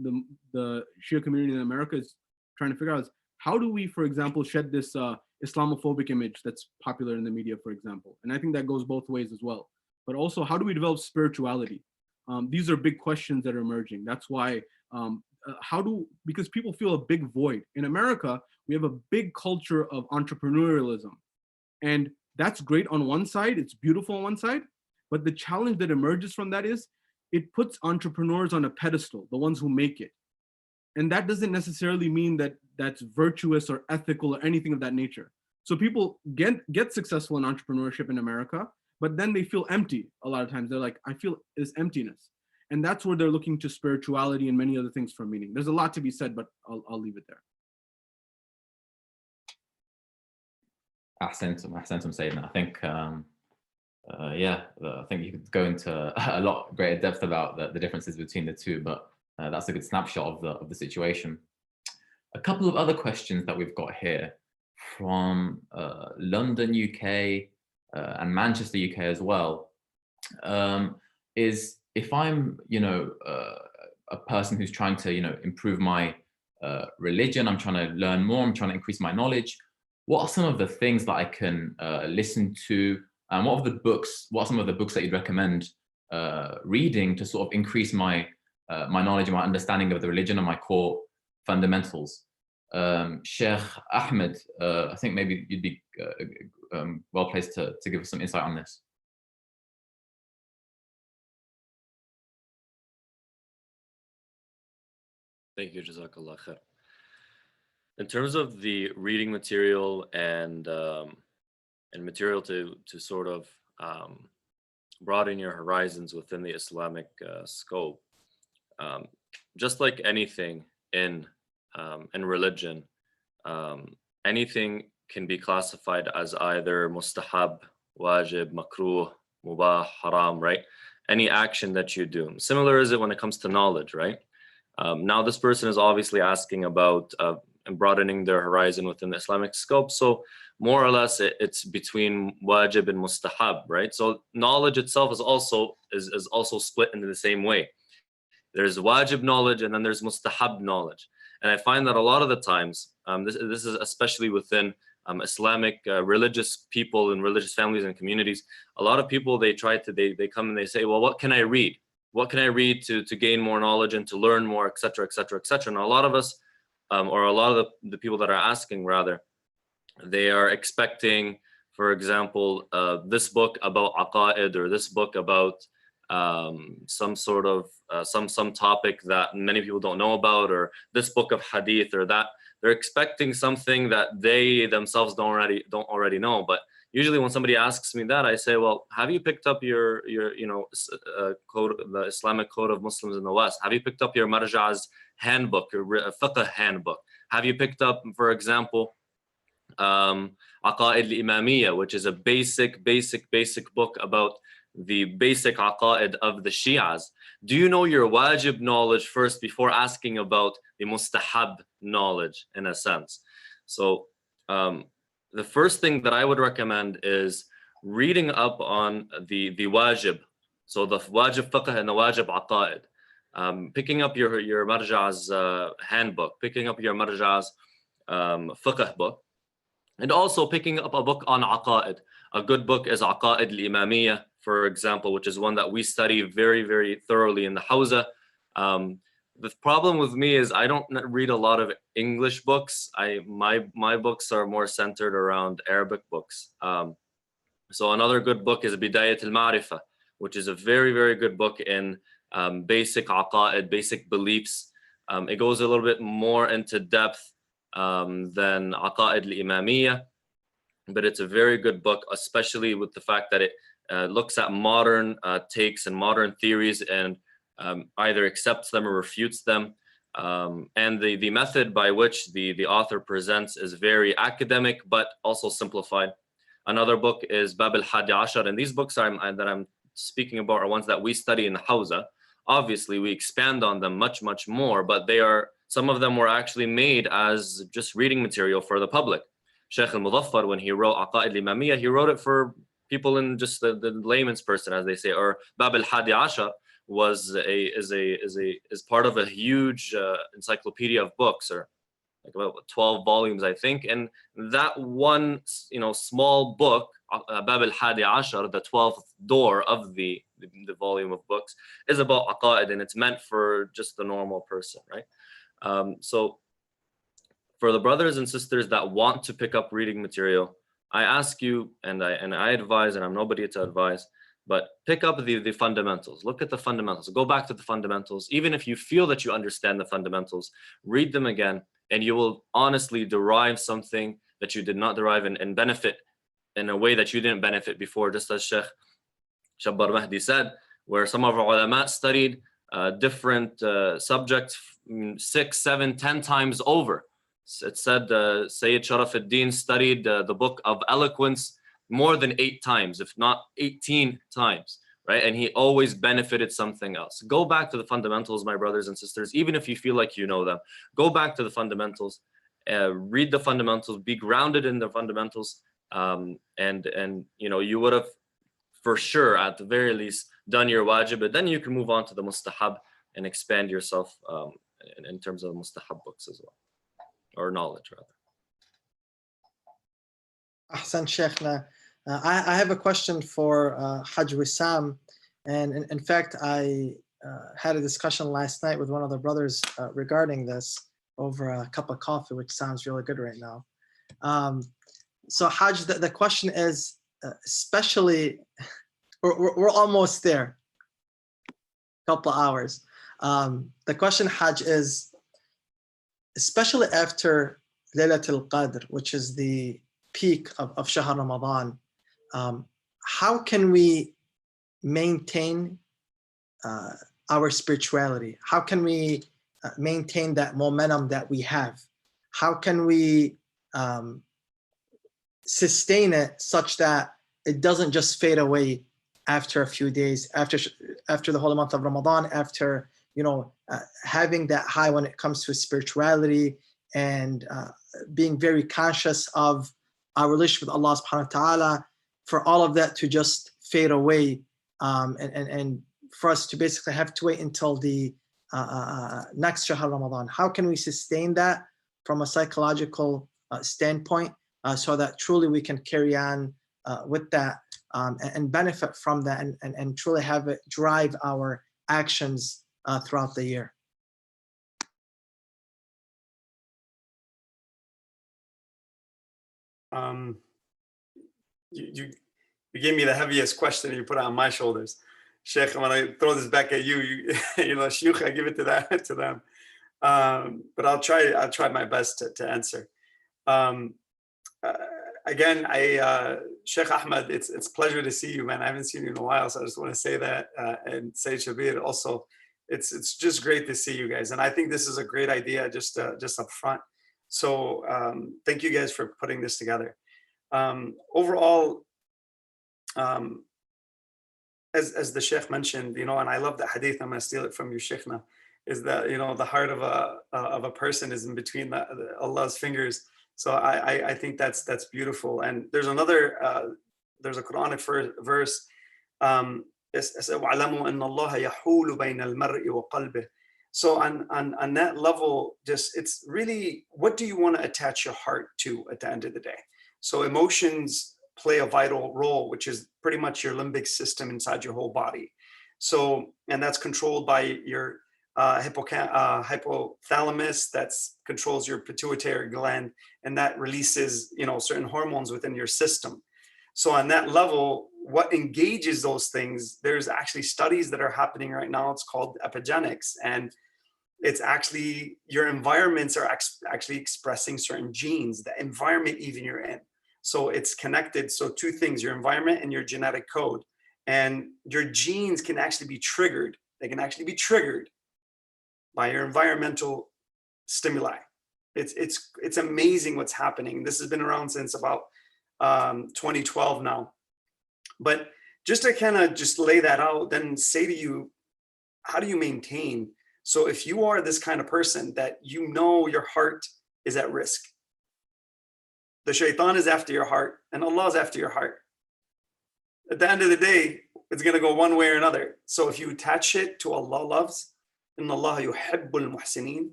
the Shia community in America is trying to figure out is how do we, for example, shed this Islamophobic image that's popular in the media, for example. And I think that goes both ways as well. But also, how do we develop spirituality? These are big questions that are emerging. That's why, because people feel a big void. In America, we have a big culture of entrepreneurialism. And that's great on one side, it's beautiful on one side, but the challenge that emerges from that is it puts entrepreneurs on a pedestal, the ones who make it. And that doesn't necessarily mean that that's virtuous or ethical or anything of that nature. So people get successful in entrepreneurship in America, but then they feel empty a lot of times. They're like, I feel this emptiness. And that's where they're looking to spirituality and many other things for meaning. There's a lot to be said, but I'll leave it there. Ahsantum, Sayyidina. I think, I think you could go into a lot greater depth about the differences between the two, but that's a good snapshot of the situation. A couple of other questions that we've got here from London, UK, and Manchester, UK as well, is if I'm, a person who's trying to, improve my religion, I'm trying to learn more, I'm trying to increase my knowledge. What are some of the things that I can listen to, and what are some of the books that you'd recommend reading to sort of increase my my knowledge and my understanding of the religion and my core fundamentals? Sheikh Ahmed, I think maybe you'd be well placed to give us some insight on this. Thank you, Jazakallah khair. In terms of the reading material and material to sort of broaden your horizons within the Islamic scope, just like anything in religion, anything can be classified as either mustahab, wajib, makruh, mubah, haram, right? Any action that you do. Similar is it when it comes to knowledge, right? Now this person is obviously asking about broadening their horizon within the Islamic scope. So more or less it's between wajib and mustahab, right? So knowledge itself is also split into the same way. There's wajib knowledge and then there's mustahab knowledge. And I find that a lot of the times, this is especially within Islamic religious people and religious families and communities, a lot of people, they come and they say, well, what can I read? What can I read to gain more knowledge and to learn more, et cetera, et cetera, et cetera. And a lot of us, or a lot of the people that are asking rather, they are expecting, for example, this book about aqaid, or this book about some sort of some topic that many people don't know about, or this book of hadith or that. They're expecting something that they themselves don't already know. But usually when somebody asks me that, I say, well, have you picked up your code, the Islamic code of Muslims in the West? Have you picked up your marja''s handbook, your fiqh handbook? Have you picked up, for example, Aqaid al-Imamiyya, which is a basic book about the basic aqaid of the Shias? Do you know your wajib knowledge first before asking about the mustahab knowledge, in a sense? So the first thing that I would recommend is reading up on the wajib. So the wajib fiqh and the wajib aqaid. Picking up your marja''s handbook, picking up your marja''s fiqh book, and also picking up a book on aqaid. A good book is Aqaid al-Imamiyya, for example, which is one that we study very, very thoroughly in the Hawza. The problem with me is I don't read a lot of English books. My books are more centered around Arabic books. So another good book is Bidayat al-Ma'rifah, which is a very, very good book in basic aqaid, basic beliefs. It goes a little bit more into depth than Aqaid al-Imamiyya, but it's a very good book, especially with the fact that it looks at modern takes and modern theories and either accepts them or refutes them. And the method by which the author presents is very academic, but also simplified. Another book is Bab al-Hadi Ashar, and these books that I'm speaking about are ones that we study in the Hawza. Obviously, we expand on them much, much more, but some of them were actually made as just reading material for the public. Sheikh al-Muzaffar, when he wrote Aqaid al-Imamiyya, he wrote it for people in just the layman's person, as they say. Or Bab al-Hadi Ashar is part of a huge encyclopedia of books, or like about 12 volumes, I think. And that one, small book, Bab al-Hadi Ashar, the 12th door of the volume of books, is about aqaid, and it's meant for just the normal person, right? So for the brothers and sisters that want to pick up reading material, I ask you, and I advise, and I'm nobody to advise, but pick up the fundamentals. Look at the fundamentals. Go back to the fundamentals. Even if you feel that you understand the fundamentals, read them again and you will honestly derive something that you did not derive and benefit in a way that you didn't benefit before, just as Sheikh Shabbar Mahdi said, where some of our ulama studied different subjects 6, 7, 10 times over. It said Sayyid Sharaf ad-Din studied the book of eloquence more than 8 times, if not 18 times, right? And he always benefited something else. Go back to the fundamentals, my brothers and sisters, even if you feel like you know them. Go back to the fundamentals, read the fundamentals, be grounded in the fundamentals, and you know, you would have for sure, at the very least, done your wajib, but then you can move on to the mustahab and expand yourself in terms of mustahab books as well, or knowledge rather. Ahsan Sheikhna. I have a question for Hajj Wissam, and in fact, I had a discussion last night with one of the brothers regarding this over a cup of coffee, which sounds really good right now. So Hajj, the question is, especially, we're almost there, couple hours. The question, Hajj, is especially after Laylatul Qadr, which is the peak of Shahr Ramadan, how can we maintain our spirituality? How can we maintain that momentum that we have? How can we sustain it such that it doesn't just fade away after a few days, after the whole month of Ramadan, after, you know, having that high when it comes to spirituality and being very conscious of our relationship with Allah subhanahu wa ta'ala, for all of that to just fade away, and for us to basically have to wait until the next Shahr Ramadan. How can we sustain that from a psychological standpoint, so that truly we can carry on with that and benefit from that, and truly have it drive our actions throughout the year? You gave me the heaviest question. You put it on my shoulders, Sheikh. When I throw this back at you, you know, Shuyukh, I give it to them. But I'll try my best to answer. Again, Sheikh Ahmed, it's a pleasure to see you, man. I haven't seen you in a while, so I just want to say that. And Sayyid Shabir also, it's just great to see you guys. And I think this is a great idea, just up front. So thank you guys for putting this together. Overall, as the Sheikh mentioned, you know, and I love the hadith, I'm going to steal it from you, Sheikhna, is that, you know, the heart of a person is in between Allah's fingers. So I think that's beautiful. And there's another, there's a Quranic verse, so on that level, just, it's really, what do you want to attach your heart to at the end of the day? So emotions play a vital role, which is pretty much your limbic system inside your whole body. So, and that's controlled by your hypothalamus, that controls your pituitary gland, and that releases, you know, certain hormones within your system. So on that level, what engages those things, there's actually studies that are happening right now. It's called Epigenetics, and it's actually, your environments are actually expressing certain genes, the environment even you're in. So it's connected. So two things, your environment and your genetic code, and your genes can actually be triggered. They can actually be triggered by your environmental stimuli. It's amazing what's happening. This has been around since about 2012 now. But just to kind of just lay that out, then say to you, how do you maintain? So if you are this kind of person that you know your heart is at risk, the shaitan is after your heart and Allah is after your heart. At the end of the day, it's going to go one way or another. So if you attach it to Allah loves, inna Allah yuhibbul muhsinin,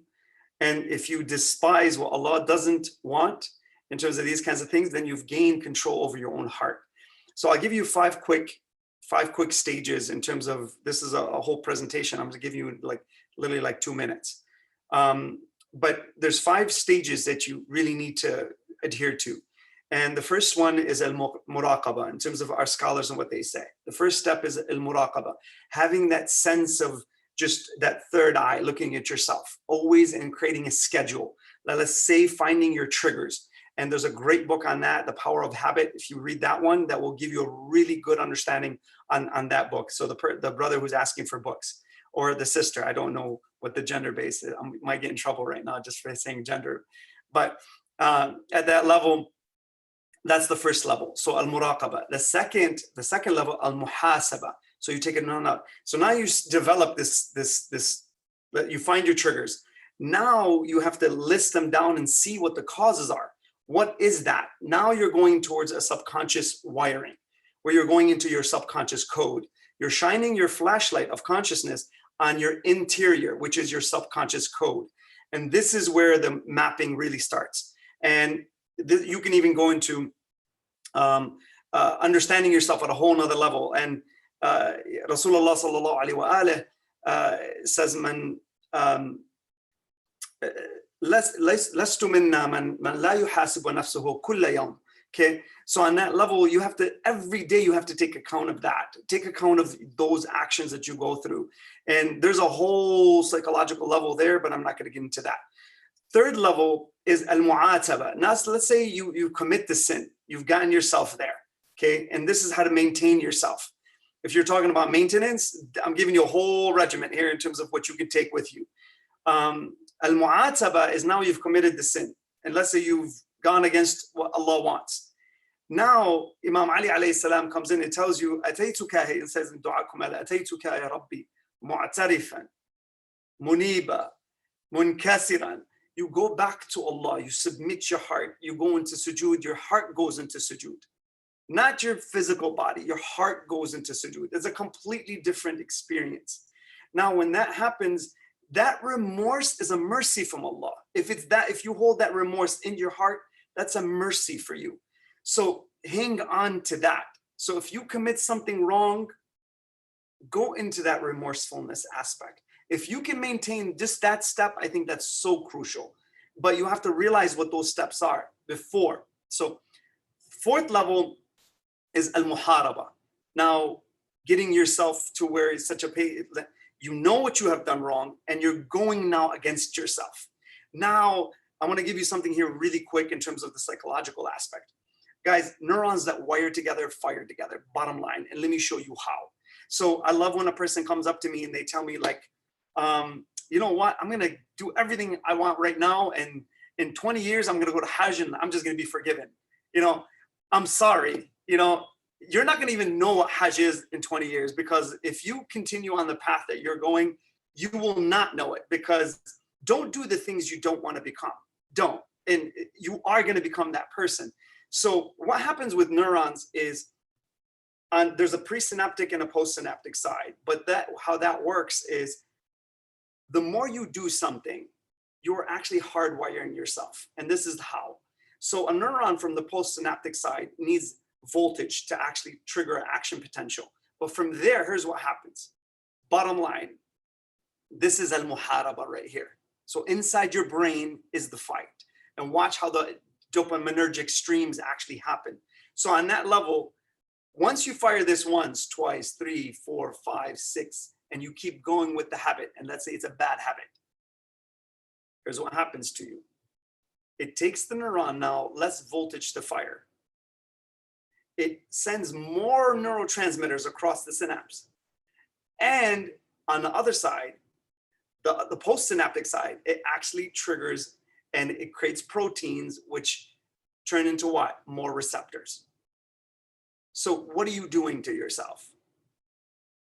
and if you despise what Allah doesn't want in terms of these kinds of things, then you've gained control over your own heart. So I'll give you five quick stages in terms of, this is a whole presentation. I'm going to give you literally like 2 minutes. But there's 5 stages that you really need to adhere to. And the first one is al-muraqaba, in terms of our scholars and what they say. The first step is al-muraqaba, having that sense of just that third eye looking at yourself always, and creating a schedule. let's say finding your triggers. And there's a great book on that, The Power of Habit. If you read that one, that will give you a really good understanding on that book. So the brother who's asking for books, or the sister, I don't know what the gender base is. I might get in trouble right now just for saying gender. But at that level, that's the first level. So al-muraqaba. The second level, al-muhasaba. So you take it no. So now you develop this, you find your triggers. Now you have to list them down and see what the causes are. What is that? Now you're going towards a subconscious wiring, where you're going into your subconscious code. You're shining your flashlight of consciousness on your interior, which is your subconscious code. And this is where the mapping really starts. And you can even go into understanding yourself at a whole nother level. And Rasulullah sallallahu alaihi wa says, "Man lastu minna man la yuhasibu nafsuhu kulla yawm." Okay, so on that level, you have to, every day you have to take account of that. Take account of those actions that you go through. And there's a whole psychological level there, but I'm not going to get into that. Third level is al-mu'ataba. Now, let's say you commit the sin. You've gotten yourself there. Okay, and this is how to maintain yourself. If you're talking about maintenance, I'm giving you a whole regiment here in terms of what you can take with you. Al-mu'ataba is now you've committed the sin. And let's say you've gone against what Allah wants. Now, Imam Ali alayhi salam comes in and tells you, "Ataytuka," it says in Dua Kumala, "Ataytuka ya Rabbi, mu'tarifan, muniba, munkasiran." You go back to Allah, you submit your heart, you go into sujood, your heart goes into sujood. Not your physical body, your heart goes into sujood. It's a completely different experience. Now, when that happens, that remorse is a mercy from Allah. If you hold that remorse in your heart, that's a mercy for you. So hang on to that. So if you commit something wrong, go into that remorsefulness aspect. If you can maintain just that step, I think that's so crucial. But you have to realize what those steps are before. So fourth level is al-muharaba. Now, getting yourself to where it's such a you know what you have done wrong, and you're going now against yourself. Now, I want to give you something here really quick in terms of the psychological aspect. Guys, neurons that wire together, fire together, bottom line. And let me show you how. So I love when a person comes up to me and they tell me like, you know what, I'm going to do everything I want right now. And in 20 years, I'm going to go to Hajj and I'm just going to be forgiven. You know, I'm sorry, you know, you're not going to even know what Hajj is in 20 years, because if you continue on the path that you're going, you will not know it, because don't do the things you don't want to become. Don't. And you are going to become that person. So what happens with neurons is there's a presynaptic and a postsynaptic side, but how that works is the more you do something, you're actually hardwiring yourself. And this is how. So a neuron from the postsynaptic side needs voltage to actually trigger action potential. But from there, here's what happens. Bottom line, this is al-muharaba right here. So inside your brain is the fight. And watch how the dopaminergic streams actually happen. So on that level, once you fire this once, twice, 3, 4, 5, 6, and you keep going with the habit, and let's say it's a bad habit, here's what happens to you. It takes the neuron now less voltage to fire. It sends more neurotransmitters across the synapse. And on the other side, the postsynaptic side, it actually triggers and it creates proteins which turn into what? More receptors. So what are you doing to yourself?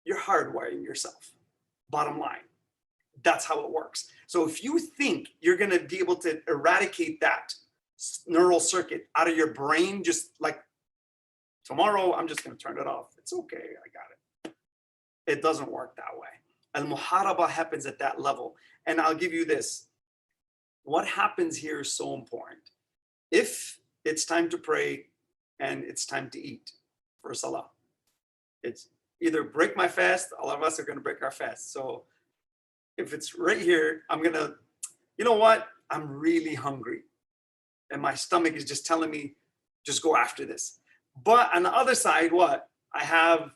You're hardwiring yourself. Bottom line. That's how it works. So if you think you're going to be able to eradicate that neural circuit out of your brain, just like tomorrow, I'm just going to turn it off. It's okay. I got it. It doesn't work that way. Al-muharaba happens at that level. And I'll give you this. What happens here is so important. If it's time to pray and it's time to eat for salah, it's either break my fast, all of us are going to break our fast. So if it's right here, I'm going to, you know what? I'm really hungry. And my stomach is just telling me, just go after this. But on the other side, what? I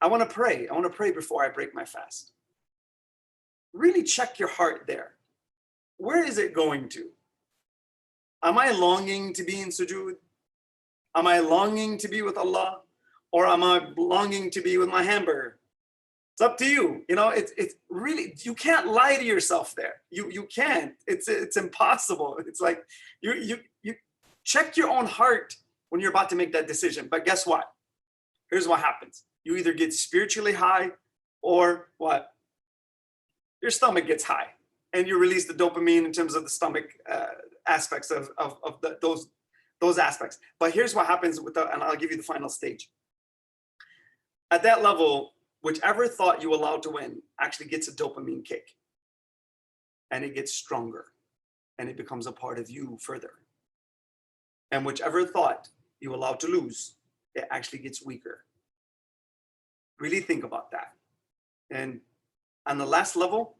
want to pray. I want to pray before I break my fast. Really check your heart there. Where is it going to? Am I longing to be in sujood? Am I longing to be with Allah? Or am I longing to be with my hamburger? It's up to you. You know, it's really, you can't lie to yourself there. You can't. It's impossible. It's like you check your own heart when you're about to make that decision. But guess what? Here's what happens. You either get spiritually high or what? Your stomach gets high and you release the dopamine in terms of the stomach aspects of those aspects. But here's what happens with and I'll give you the final stage. At that level, whichever thought you allow to win actually gets a dopamine kick, and it gets stronger, and it becomes a part of you further. And whichever thought you allow to lose, it actually gets weaker. Really think about that. And on the last level,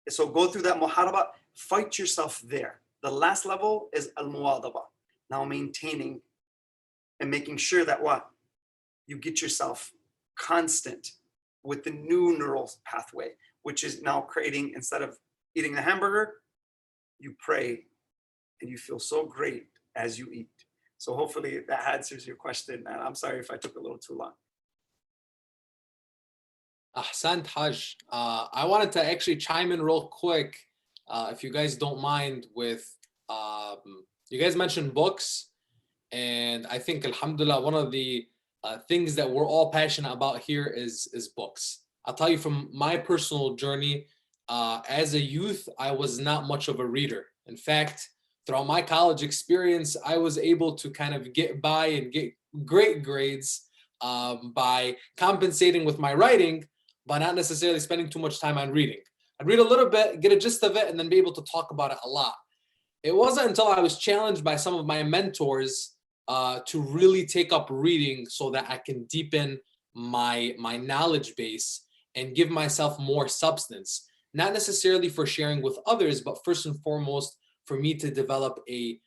so go through that muharaba, fight yourself there. The last level is al-muwadaba, now maintaining and making sure that what? You get yourself constant with the new neural pathway, which is now creating, instead of eating the hamburger, you pray and you feel so great as you eat. So hopefully that answers your question. And I'm sorry if I took a little too long. Ahsant Haj. I wanted to actually chime in real quick, if you guys don't mind, with you guys mentioned books, and I think alhamdulillah one of the things that we're all passionate about here is books. I'll tell you from my personal journey, as a youth, I was not much of a reader. In fact, throughout my college experience, I was able to kind of get by and get great grades by compensating with my writing, but not necessarily spending too much time on reading. I'd read a little bit, get a gist of it, and then be able to talk about it a lot. It wasn't until I was challenged by some of my mentors to really take up reading so that I can deepen my knowledge base and give myself more substance, not necessarily for sharing with others, but first and foremost for me to develop a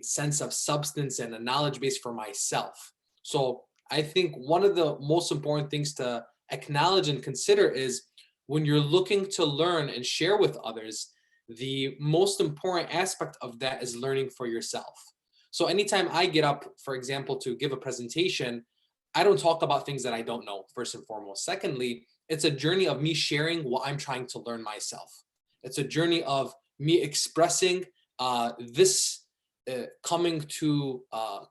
sense of substance and a knowledge base for myself. So I think one of the most important things to acknowledge and consider is when you're looking to learn and share with others, the most important aspect of that is learning for yourself. So anytime I get up, for example, to give a presentation, I don't talk about things that I don't know, first and foremost. Secondly, it's a journey of me sharing what I'm trying to learn myself. It's a journey of me expressing this coming to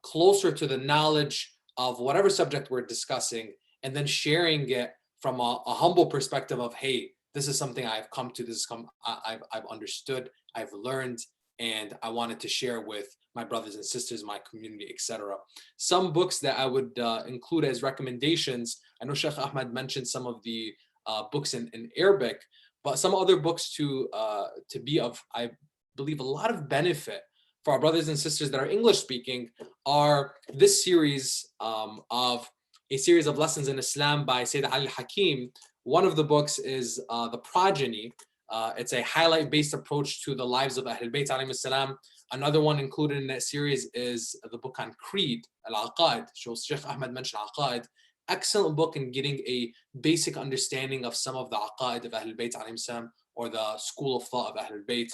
closer to the knowledge of whatever subject we're discussing, and then sharing it from a humble perspective of, hey, this is something I've come to, I've understood, I've learned, and I wanted to share with my brothers and sisters, my community, etc. Some books that I would include as recommendations, I know Sheikh Ahmed mentioned some of the books in Arabic, but some other books to be of, I believe, a lot of benefit for our brothers and sisters that are English speaking are this series of a series of lessons in Islam by Sayyid Ali Hakim. One of the books is The Progeny. It's a highlight-based approach to the lives of Ahlul Bayt alayhim salam. Another one included in that series is the book on Creed, Al-Aqaid. Sheikh Ahmed mentioned Aqaid. Excellent book in getting a basic understanding of some of the Aqaid of Ahlul Bayt alayhim salam, or the school of thought of Ahlul Bayt.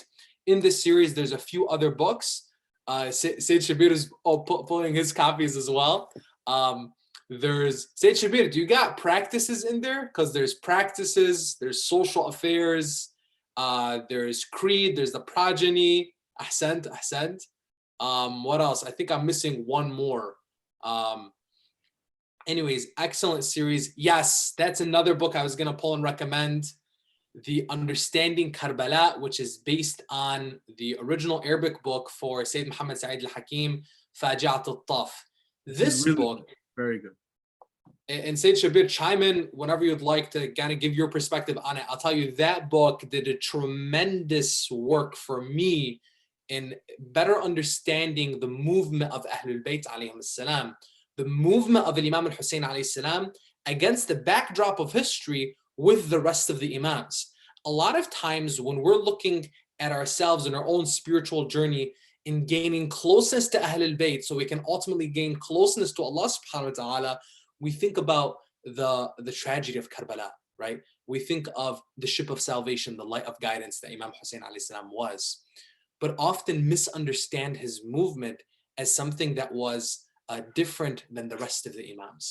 In this series, there's a few other books. Sayyid Shabir is pulling his copies as well. There's Sayyid Shabir, do you got practices in there? Because there's practices, there's social affairs, there's Creed, there's The Progeny, Ahsant. What else? I think I'm missing one more. Anyways, excellent series. Yes, that's another book I was going to pull and recommend. The Understanding Karbala, which is based on the original Arabic book for Sayyid Muhammad Sa'id al-Hakim, Faji'at al-Taf. This really book, very good. And Sayyid Shabir, chime in whenever you'd like to kind of give your perspective on it. I'll tell you, that book did a tremendous work for me in better understanding the movement of Ahlul Bayt alayhim salam, the movement of Imam al-Hussein alayhi salam against the backdrop of history with the rest of the Imams. A lot of times when we're looking at ourselves in our own spiritual journey in gaining closeness to Ahlul Bayt, so we can ultimately gain closeness to Allah subhanahu wa ta'ala, we think about the tragedy of Karbala, right? We think of the ship of salvation, the light of guidance that Imam Hussein alayhi salam was. but often misunderstand his movement as something that was different than the rest of the Imams,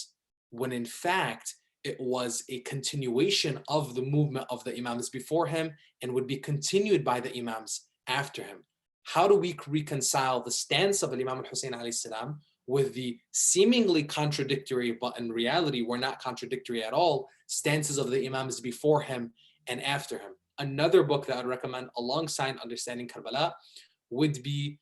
when in fact, it was a continuation of the movement of the Imams before him and would be continued by the Imams after him. How do we reconcile the stance of Imam al-Hussein alayhi salam with the seemingly contradictory, but in reality were not contradictory at all, stances of the Imams before him and after him? Another book that I'd recommend alongside Understanding Karbala would be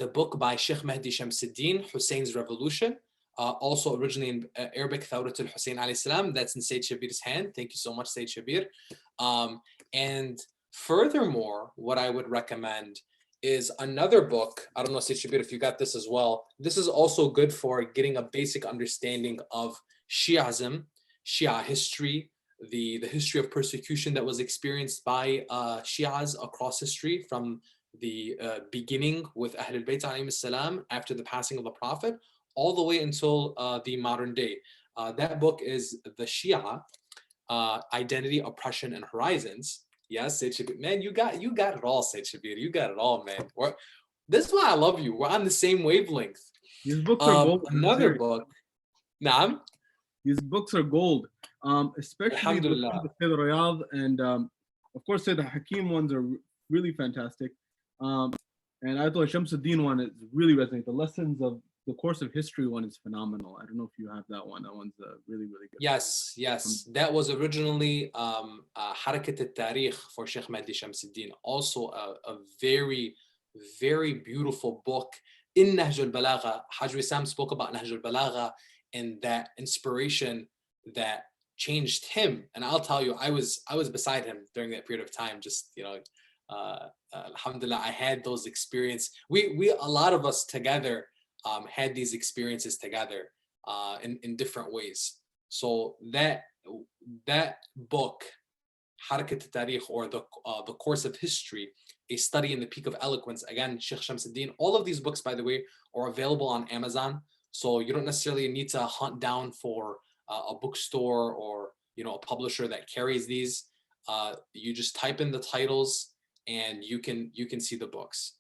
the book by Sheikh Mahdi Shamsuddin, Hussein's Revolution, also originally in Arabic, Thawrat al-Hussein alayhi salam. That's in Sayyid Shabir's hand. Thank you so much, Sayyid Shabir. And furthermore, what I would recommend is another book. I don't know, Sayyid Shabir, if you got this as well. This is also good for getting a basic understanding of Shi'ism, Shia history, the history of persecution that was experienced by Shias across history from the beginning with Ahl al-Bayt alayhim salam after the passing of the Prophet, all the way until the modern day. That book is The Shia, Identity, Oppression, and Horizons. Yes, Sayyid Shabir. Man, you got it all, Sayyid Shabir. You got it all, man. This is why I love you. We're on the same wavelength. These books are gold. Another book. Naam? These books are gold. Especially the Sayyid Riyadh and of course Sayyid Hakim ones are really fantastic. And I thought Shamsuddin one is really resonating. The lessons of the course of history one is phenomenal. I don't know if you have that one. That one's really, really good. Yes. That was originally Harakat al-Tarikh for Sheikh Mahdi Shamsuddin. Also a very, very beautiful book in Nahj al-Balagha. Hajj Wissam spoke about Nahj al-Balagha and that inspiration that changed him. And I'll tell you, I was beside him during that period of time. Just, alhamdulillah, I had those experiences. We a lot of us together had these experiences together in different ways. So that book, Harakat al-Tarikh, or the course of history, a study in the peak of eloquence, again, Sheikh Shamsuddin. All of these books, by the way, are available on Amazon. So you don't necessarily need to hunt down for a bookstore or a publisher that carries these. You just type in the titles and you can see the books.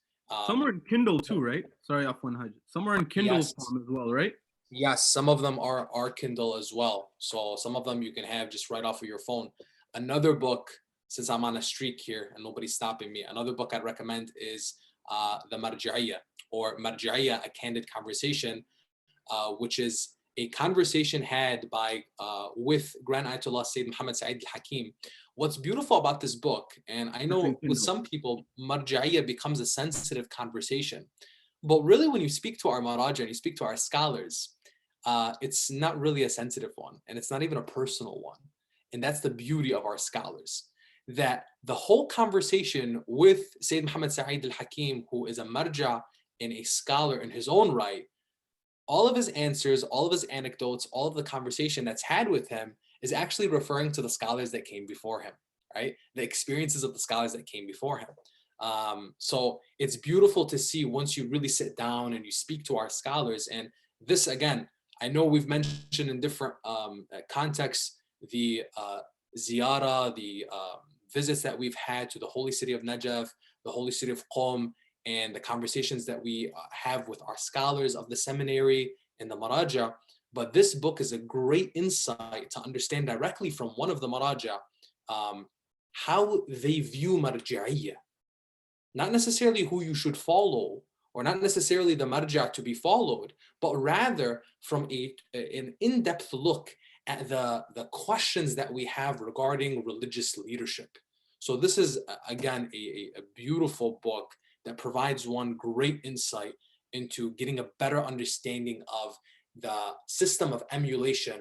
Some are in Kindle too, right? Sorry, Afwan Hajj. Some are in Kindle form as well, right? Yes, some of them are Kindle as well. So some of them you can have just right off of your phone. Another book, since I'm on a streak here and nobody's stopping me, another book I'd recommend is the Marji'iyya, or Marji'iyya, A Candid Conversation, which is a conversation had by with Grand Ayatollah Sayyid Muhammad Sa'id al-Hakim. What's beautiful about this book, and I know with some people, Marji'iyya becomes a sensitive conversation, but really when you speak to our Maraja and you speak to our scholars, it's not really a sensitive one, and it's not even a personal one. And that's the beauty of our scholars, that the whole conversation with Sayyid Muhammad Sa'id al-Hakim, who is a marja and a scholar in his own right, all of his answers, all of his anecdotes, all of the conversation that's had with him is actually referring to the scholars that came before him, right? The experiences of the scholars that came before him. So it's beautiful to see once you really sit down and you speak to our scholars. And this, again, I know we've mentioned in different contexts, the ziyara, the visits that we've had to the holy city of Najaf, the holy city of Qom, and the conversations that we have with our scholars of the seminary and the Maraja. But this book is a great insight to understand directly from one of the Maraja how they view Marji'iyya. Not necessarily who you should follow, or not necessarily the Marja to be followed, but rather from an in-depth look at the questions that we have regarding religious leadership. So this is, again, a beautiful book that provides one great insight into getting a better understanding of the system of emulation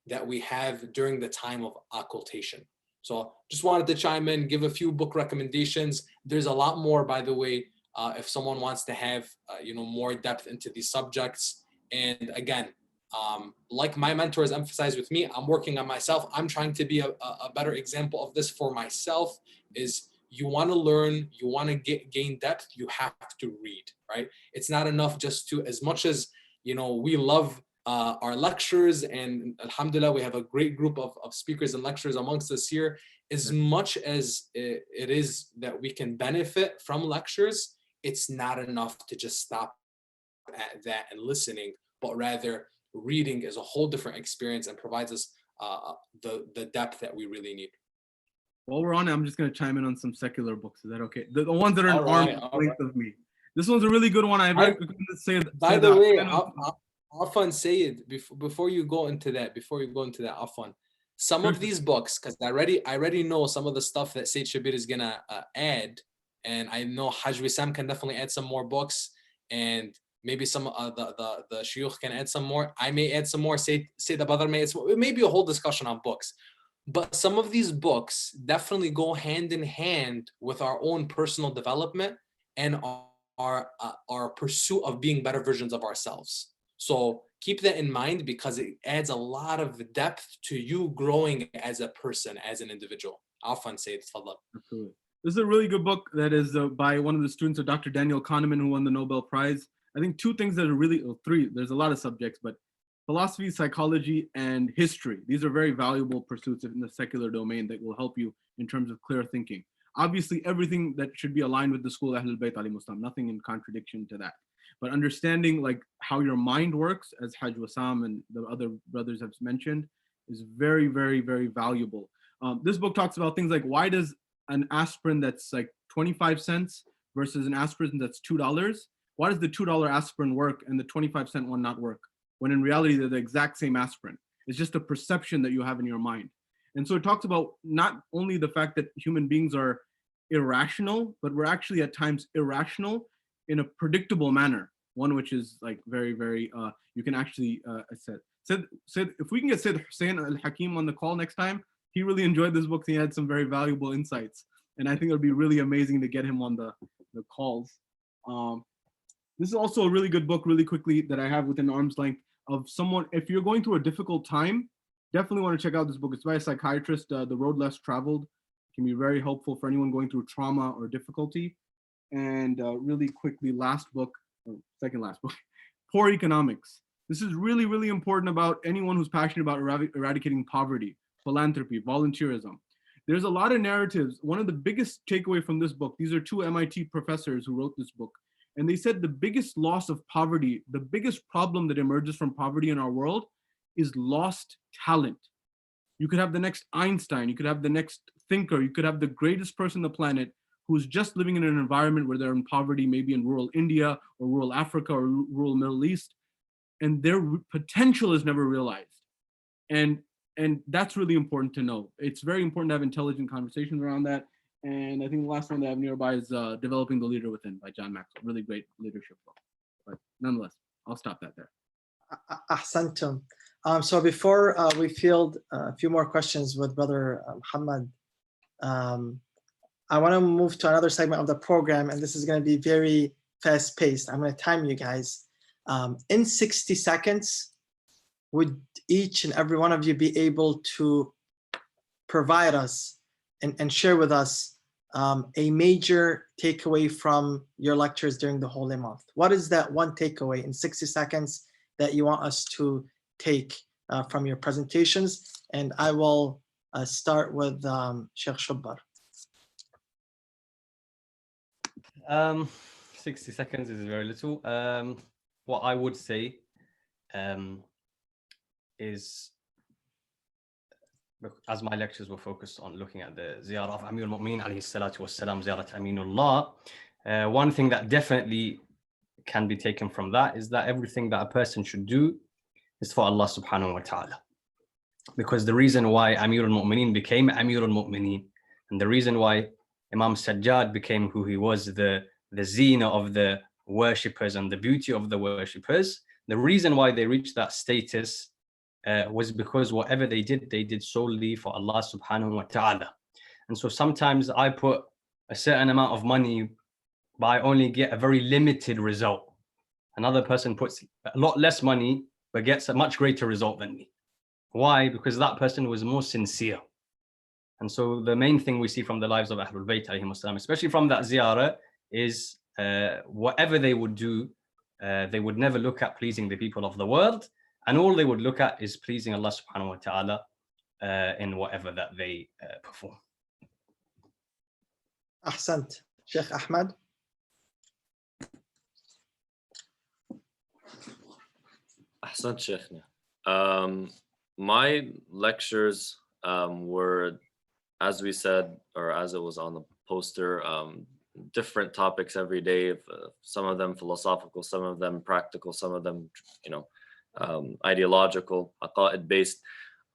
that we have during the time of occultation. So just wanted to chime in, give a few book recommendations. There's a lot more, by the way, if someone wants to have more depth into these subjects. And again, like my mentors emphasized with me, I'm working on myself. I'm trying to be a better example of this for myself. Is you want to learn, you want to gain depth, you have to read, right? It's not enough just to, as much as, we love our lectures, and alhamdulillah, we have a great group of speakers and lecturers amongst us here. as much as it is that we can benefit from lectures, it's not enough to just stop at that and listening, but rather reading is a whole different experience and provides us the depth that we really need. While we're on it, I'm just going to chime in on some secular books. Is that okay? The ones that are All an arm's right, all length of me. This one's a really good one. I recommend By the way, Afan, say it before you go into that. Afan, some of these books, because I already know some of the stuff that Sayyid Shabir is gonna add, and I know Hajj Wissam can definitely add some more books, and maybe some the shuyukh can add some more. I may add some more. Sayyid Abadar may add some more. It may be a whole discussion on books. But some of these books definitely go hand in hand with our own personal development and our pursuit of being better versions of ourselves. So keep that in mind, because it adds a lot of depth to you growing as a person, as an individual. Afan, Sayyid, tafadhal. Absolutely. This is a really good book that is by one of the students of Dr. Daniel Kahneman, who won the Nobel Prize. I think two things that are really, three, there's a lot of subjects, but philosophy, psychology, and history. These are very valuable pursuits in the secular domain that will help you in terms of clear thinking. Obviously, everything that should be aligned with the school of Ahlul Bayt alayhi salam, nothing in contradiction to that. But understanding like how your mind works, as Hajj Wassam and the other brothers have mentioned, is very, very, very valuable. This book talks about things like, why does an aspirin that's like 25 cents versus an aspirin that's $2, why does the $2 aspirin work and the 25-cent one not work? When in reality, they're the exact same aspirin. It's just a perception that you have in your mind. And so it talks about not only the fact that human beings are irrational, but we're actually at times irrational in a predictable manner. One which is like very, very, you can actually, said if we can get Sayyid Hussein al-Hakim on the call next time, he really enjoyed this book. He had some very valuable insights. And I think it would be really amazing to get him on the calls. This is also a really good book, really quickly, that I have within arm's length of someone, if you're going through a difficult time, definitely want to check out this book. It's by a psychiatrist, The Road Less Traveled. It can be very helpful for anyone going through trauma or difficulty. And really quickly, last book, or second last book, Poor Economics. This is really, really important about anyone who's passionate about eradicating poverty, philanthropy, volunteerism. There's a lot of narratives. One of the biggest takeaway from this book, these are two MIT professors who wrote this book. And they said the biggest loss of poverty, the biggest problem that emerges from poverty in our world is lost talent. You could have the next Einstein, you could have the next thinker, you could have the greatest person on the planet who's just living in an environment where they're in poverty, maybe in rural India or rural Africa or rural Middle East, and their potential is never realized. And that's really important to know. It's very important to have intelligent conversations around that. And I think the last one that I have nearby is Developing the Leader Within by John Maxwell. Really great leadership book. But nonetheless, I'll stop that there. Ahsantum. So before we field a few more questions with Brother Muhammad, I want to move to another segment of the program, and this is going to be very fast-paced. I'm going to time you guys. In 60 seconds, would each and every one of you be able to provide us and share with us a major takeaway from your lectures during the holy month? What is that one takeaway in 60 seconds that you want us to take from your presentations? And I will start with Sheikh Shubbar. 60 seconds is very little. What I would say is, as my lectures were focused on looking at the ziyarah of Amir al-Mu'mineen alayhi salatu wassalam, ziyarat Aminullah, one thing that definitely can be taken from that is that everything that a person should do is for Allah subhanahu wa ta'ala. Because the reason why Amir al-Mu'mineen became Amir al-Mu'mineen, and the reason why Imam Sajjad became who he was, the zina of the worshippers and the beauty of the worshippers, the reason why they reached that status was because whatever they did solely for Allah subhanahu wa ta'ala. And so sometimes I put a certain amount of money, but I only get a very limited result. Another person puts a lot less money, but gets a much greater result than me. Why? Because that person was more sincere. And so the main thing we see from the lives of Ahlul Bayt alayhim assalam, especially from that ziyarah, is whatever they would do, they would never look at pleasing the people of the world, and all they would look at is pleasing Allah subhanahu wa ta'ala in whatever that they perform. أحسنت. Sheikh Ahmed. Ahsan Sheikhna. My lectures were, as we said, or as it was on the poster, different topics every day. Some of them philosophical, some of them practical, some of them, ideological, aqa'id based.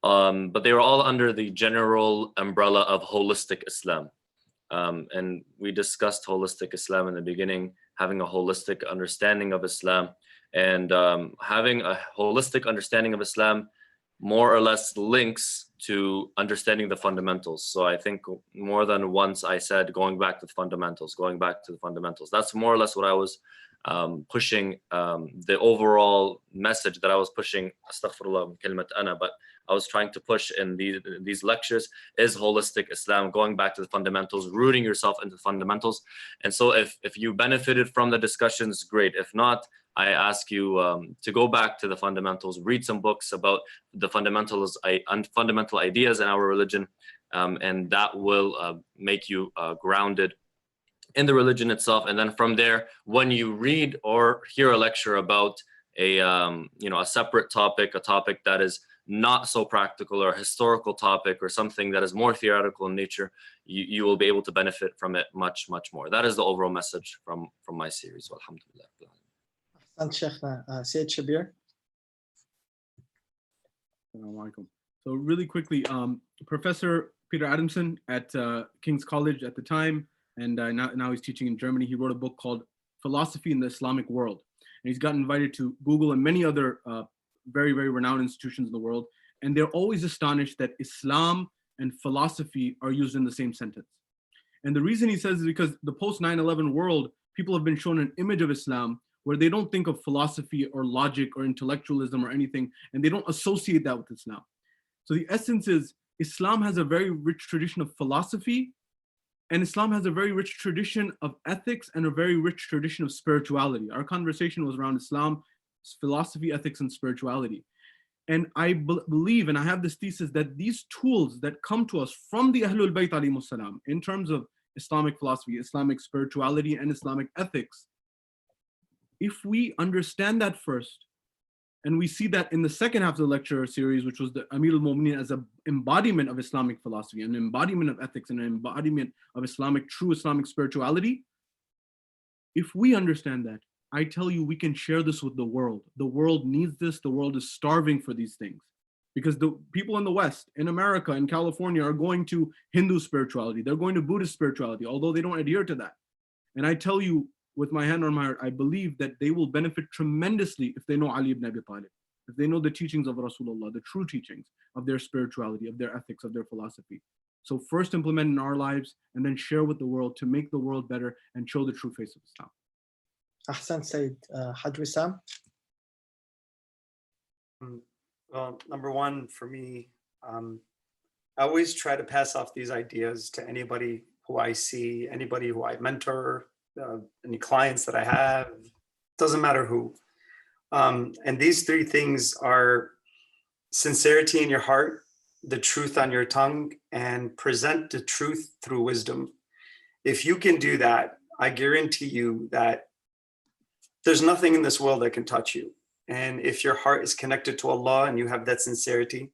But they were all under the general umbrella of holistic Islam. And we discussed holistic Islam in the beginning, having a holistic understanding of Islam, and having a holistic understanding of Islam more or less links to understanding the fundamentals. So I think more than once I said, going back to the fundamentals, going back to the fundamentals. That's more or less what I was pushing, the overall message that I was pushing, astaghfirullah min kalimat ana, but I was trying to push in these lectures is holistic Islam, going back to the fundamentals, rooting yourself into the fundamentals. And so if you benefited from the discussions, great. If not, I ask you to go back to the fundamentals, read some books about the fundamentals, fundamental ideas in our religion, and that will make you grounded in the religion itself. And then from there, when you read or hear a lecture about a separate topic, a topic that is not so practical, or a historical topic, or something that is more theoretical in nature, you will be able to benefit from it much, much more. That is the overall message from my series. Alhamdulillah. أحسنت شيخنا. Sayyid Shabir. So really quickly, Professor Peter Adamson at King's College at the time, and now he's teaching in Germany. He wrote a book called Philosophy in the Islamic World. And he's gotten invited to Google and many other very, very renowned institutions in the world. And they're always astonished that Islam and philosophy are used in the same sentence. And the reason he says is because the post 9/11 world, people have been shown an image of Islam where they don't think of philosophy or logic or intellectualism or anything, and they don't associate that with Islam. So the essence is Islam has a very rich tradition of philosophy, and Islam has a very rich tradition of ethics and a very rich tradition of spirituality. Our conversation was around Islam, philosophy, ethics, and spirituality. And I believe, and I have this thesis, that these tools that come to us from the Ahlul Bayt alayhimus salam in terms of Islamic philosophy, Islamic spirituality, and Islamic ethics, if we understand that first, and we see that in the second half of the lecture series, which was the Amir al-Mu'mineen as an embodiment of Islamic philosophy, an embodiment of ethics, and an embodiment of true Islamic spirituality, if we understand that, I tell you, we can share this with the world. The world needs this. The world is starving for these things. Because the people in the West, in America, in California, are going to Hindu spirituality. They're going to Buddhist spirituality, although they don't adhere to that. And I tell you, with my hand on my heart, I believe that they will benefit tremendously if they know Ali ibn Abi Talib, if they know the teachings of Rasulullah, the true teachings of their spirituality, of their ethics, of their philosophy. So first implement in our lives, and then share with the world to make the world better and show the true face of Islam. أحسن سيد. Haj Wissam. Well, number one for me, I always try to pass off these ideas to anybody who I see, anybody who I mentor, any clients that I have, doesn't matter who. And these three things are sincerity in your heart, the truth on your tongue, and present the truth through wisdom. If you can do that, I guarantee you that there's nothing in this world that can touch you. And if your heart is connected to Allah and you have that sincerity,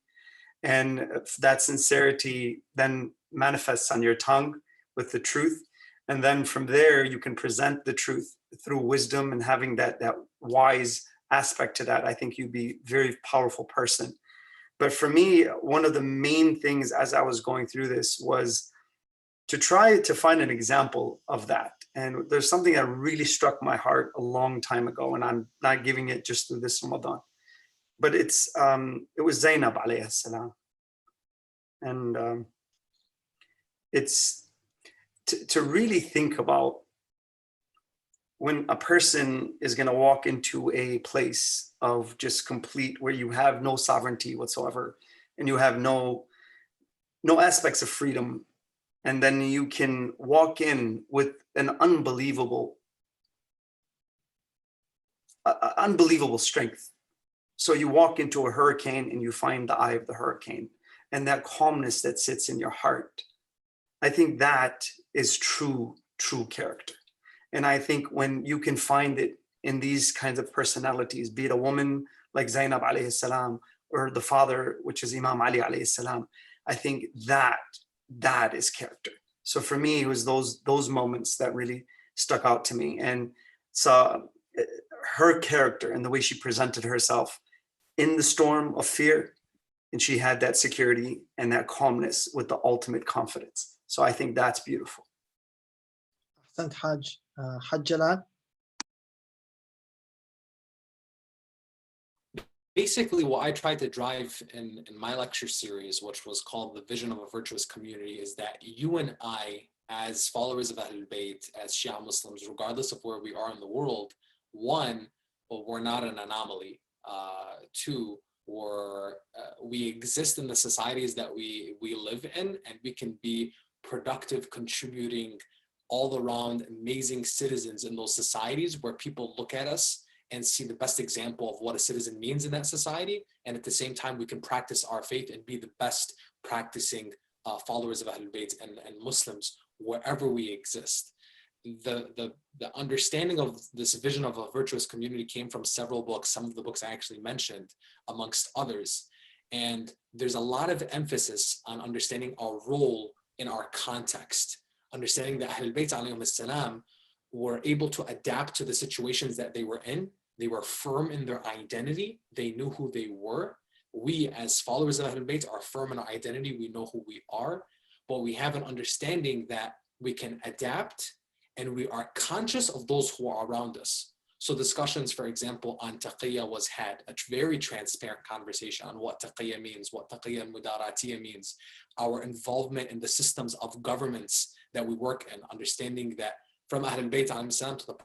and that sincerity then manifests on your tongue with the truth, and then from there you can present the truth through wisdom and having that wise aspect to that, I think you'd be a very powerful person. But for me, one of the main things as I was going through this was to try to find an example of that. And there's something that really struck my heart a long time ago, and I'm not giving it just through this Ramadan. But it was Zainab alayhi salam. And it's to really think about when a person is going to walk into a place of just complete, where you have no sovereignty whatsoever, and you have no aspects of freedom, and then you can walk in with an unbelievable strength. So you walk into a hurricane and you find the eye of the hurricane, and that calmness that sits in your heart. I think that is true character. And I think when you can find it in these kinds of personalities, be it a woman like Zainab alayhi salam, or the father, which is Imam Ali alayhi salam, I think that is character. So for me, it was those moments that really stuck out to me. And so her character and the way she presented herself in the storm of fear, and she had that security and that calmness with the ultimate confidence. So I think that's beautiful. أحسنت حاج. حاج جلال. Basically, what I tried to drive in my lecture series, which was called The Vision of a Virtuous Community, is that you and I, as followers of Ahlul Bayt, as Shia Muslims, regardless of where we are in the world, one, well, we're not an anomaly. Two, we exist in the societies that we live in, and we can be productive, contributing, all around amazing citizens in those societies where people look at us and see the best example of what a citizen means in that society. And at the same time, we can practice our faith and be the best practicing followers of Ahlul Bayt and Muslims wherever we exist. The understanding of this vision of a virtuous community came from several books, some of the books I actually mentioned, amongst others. And there's a lot of emphasis on understanding our role in our context, understanding that Ahlul Bayt alayhim salam were able to adapt to the situations that they were in. They were firm in their identity. They knew who they were. We, as followers of Ahlul Bayt, are firm in our identity. We know who we are, but we have an understanding that we can adapt, and we are conscious of those who are around us. So discussions, for example, on taqiyya was had, a very transparent conversation on what taqiyya means, what taqiyya mudaratiyya means, our involvement in the systems of governments that we work in, understanding that from Ahlul Bayt to the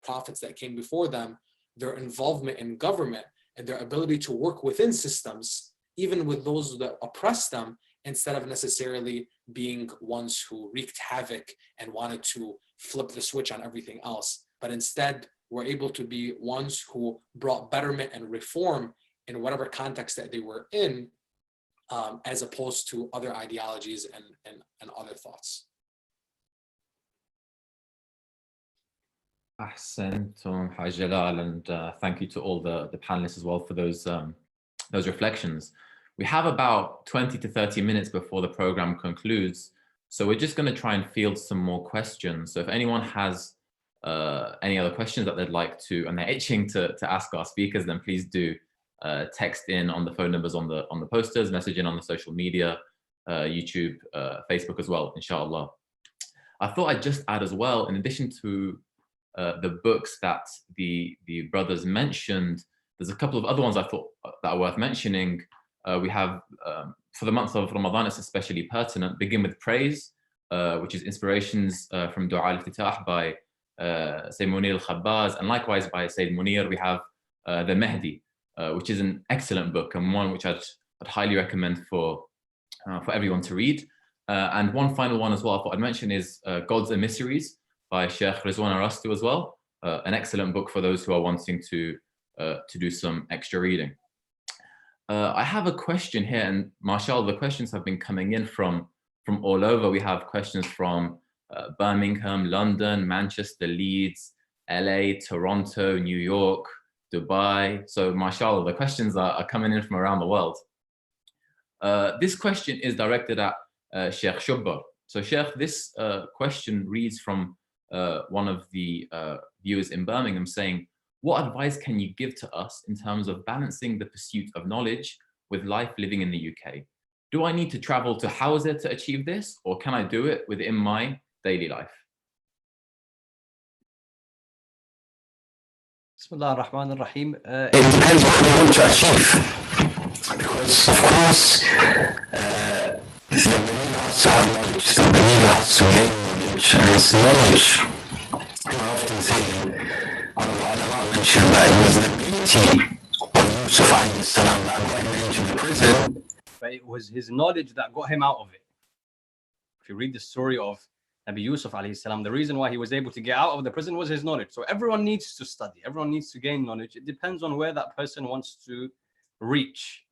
prophets that came before them, their involvement in government and their ability to work within systems, even with those that oppress them, instead of necessarily being ones who wreaked havoc and wanted to flip the switch on everything else. But instead, we're able to be ones who brought betterment and reform in whatever context that they were in, as opposed to other ideologies and other thoughts. Ahsantum, Haj Jalal, and thank you to all the panelists as well for those reflections. We have about 20 to 30 minutes before the program concludes, so we're just going to try and field some more questions. So if anyone has any other questions that they'd like to, and they're itching to ask our speakers, then please do text in on the phone numbers on the posters, message in on the social media, YouTube, Facebook as well, inshallah. I thought I'd just add as well, in addition to the books that the brothers mentioned, there's a couple of other ones I thought that are worth mentioning. We have, for the month of Ramadan, it's especially pertinent, Begin with Praise, which is Inspirations from Dua al-Iftitah by Sayyid Munir al-Khabbaz, and likewise by Sayyid Munir, we have The Mahdi, which is an excellent book and one which I'd highly recommend for everyone to read. And one final one as well I thought I'd mention is Gods and Mysteries by Sheikh Rizwan Arastu as well, an excellent book for those who are wanting to do some extra reading. I have a question here, and mashallah, the questions have been coming in from all over. We have questions from Birmingham, London, Manchester, Leeds, LA, Toronto, New York, Dubai. So mashallah, the questions are coming in from around the world. This question is directed at Sheikh Shubba. So Sheikh, this question reads from one of the viewers in Birmingham saying, what advice can you give to us in terms of balancing the pursuit of knowledge with life living in the UK? Do I need to travel to Hawza to achieve this, or can I do it within my daily life? Bismillah ar-Rahman ar-Rahim. It depends what you want to achieve. Because, of course, the believer has to have knowledge, the believer has to gain knowledge, and it's knowledge. I often say, Allah mentioned that it was the beauty of Yusuf alayhi salam that got him into the prison. But it was his knowledge that got him out of it. If you read the story of Nabi Yusuf alayhi salam, the reason why he was able to get out of the prison was his knowledge. So everyone needs to study, everyone needs to gain knowledge. It depends on where that person wants to reach.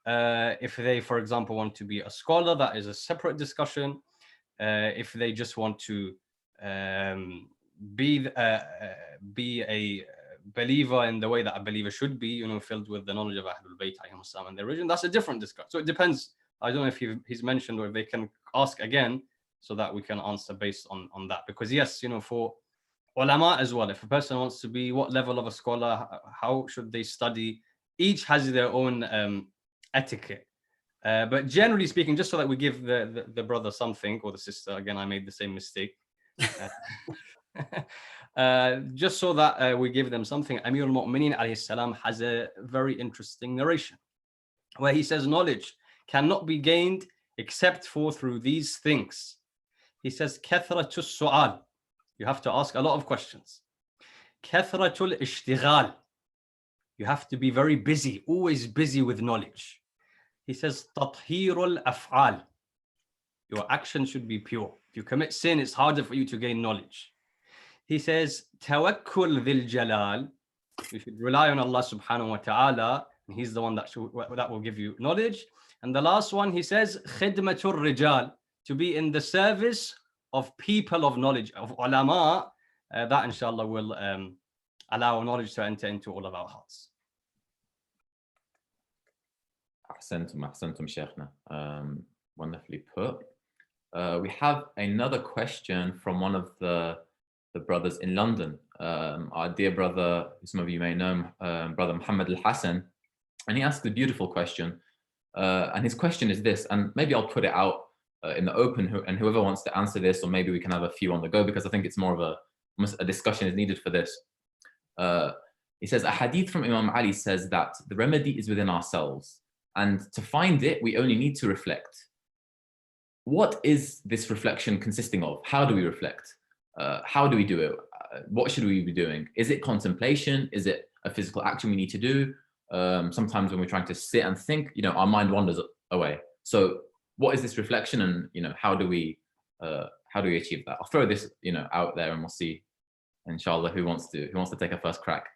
If they, for example, want to be a scholar, that is a separate discussion. if they just want to be a believer in the way that a believer should be, you know, filled with the knowledge of Ahlul Bayt and their religion. That's a different discussion. So it depends. I don't know if he's mentioned, or if they can ask again so that we can answer based on that. Because yes, you know, for ulama as well, if a person wants to be what level of a scholar, how should they study? Each has their own etiquette. But generally speaking, just so that we give the brother something, or the sister, again, I made the same mistake. Just so that we give them something, Amir al-Mu'mineen alayhi salam has a very interesting narration where he says knowledge cannot be gained except for through these things. He says kathratus su'al, you have to ask a lot of questions. Kathratul ishtighal, you have to be very busy, always busy with knowledge. He says tathhirul af'al, your action should be pure. If you commit sin, it's harder for you to gain knowledge. He says, tawakkul dhil jalal, you should rely on Allah subhanahu wa ta'ala, and he's the one that will give you knowledge. And the last one, he says, khidmatur rijal, to be in the service of people of knowledge, of ulama, that inshallah will allow knowledge to enter into all of our hearts. Ahsantum Shaykhna. Wonderfully put. We have another question from one of the brothers in London, our dear brother, some of you may know him, brother Muhammad Al-Hassan, and he asked a beautiful question, and his question is this, and maybe I'll put it out in the open, and whoever wants to answer this, or maybe we can have a few on the go, because I think it's more of a discussion is needed for this. He says, a hadith from Imam Ali says that the remedy is within ourselves, and to find it, we only need to reflect. What is this reflection consisting of? How do we reflect? How do we do it? What should we be doing? Is it contemplation? Is it a physical action we need to do? Sometimes when we're trying to sit and think, you know, our mind wanders away. So what is this reflection, and, you know, how do we achieve that? I'll throw this, you know, out there, and we'll see, inshallah, who wants to take a first crack.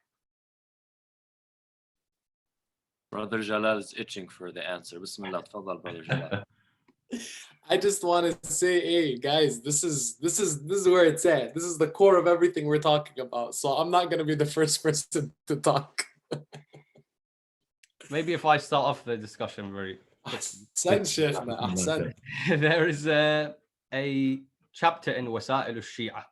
Brother Jalal is itching for the answer. Bismillah, tafadhal, Brother Jalal. I just want to say, hey guys, this is where it's at. This is the core of everything we're talking about. So I'm not going to be the first person to talk. Maybe if I start off the discussion very quickly. There is a chapter in Wasa'il al-Shia.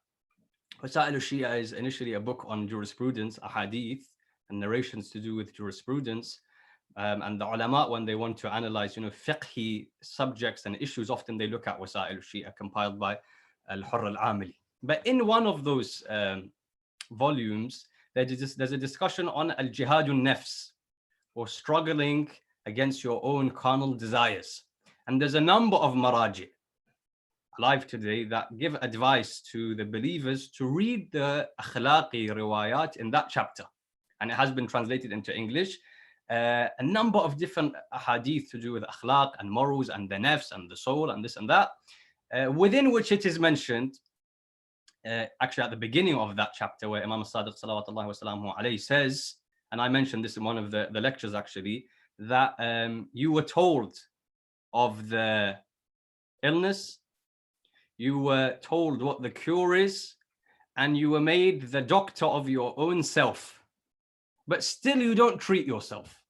Wasa'il al-Shia is initially a book on jurisprudence, ahadith, and narrations to do with jurisprudence. And the ulama, when they want to analyze, you know, fiqhi subjects and issues, often they look at Wasa'il al-Shia, compiled by Al-Hurr al-Amili. But in one of those volumes, there's a discussion on al-jihad al-nafs, or struggling against your own carnal desires. And there's a number of maraji alive today that give advice to the believers to read the akhlaqi riwayat in that chapter. And it has been translated into English. A number of different hadith to do with akhlaq and morals and the nafs and the soul and this and that, within which it is mentioned, actually at the beginning of that chapter, where Imam Sadiq salawatullahi wa salamuhu alayhi says, and I mentioned this in one of the lectures actually, that you were told of the illness, you were told what the cure is, and you were made the doctor of your own self. But still you don't treat yourself.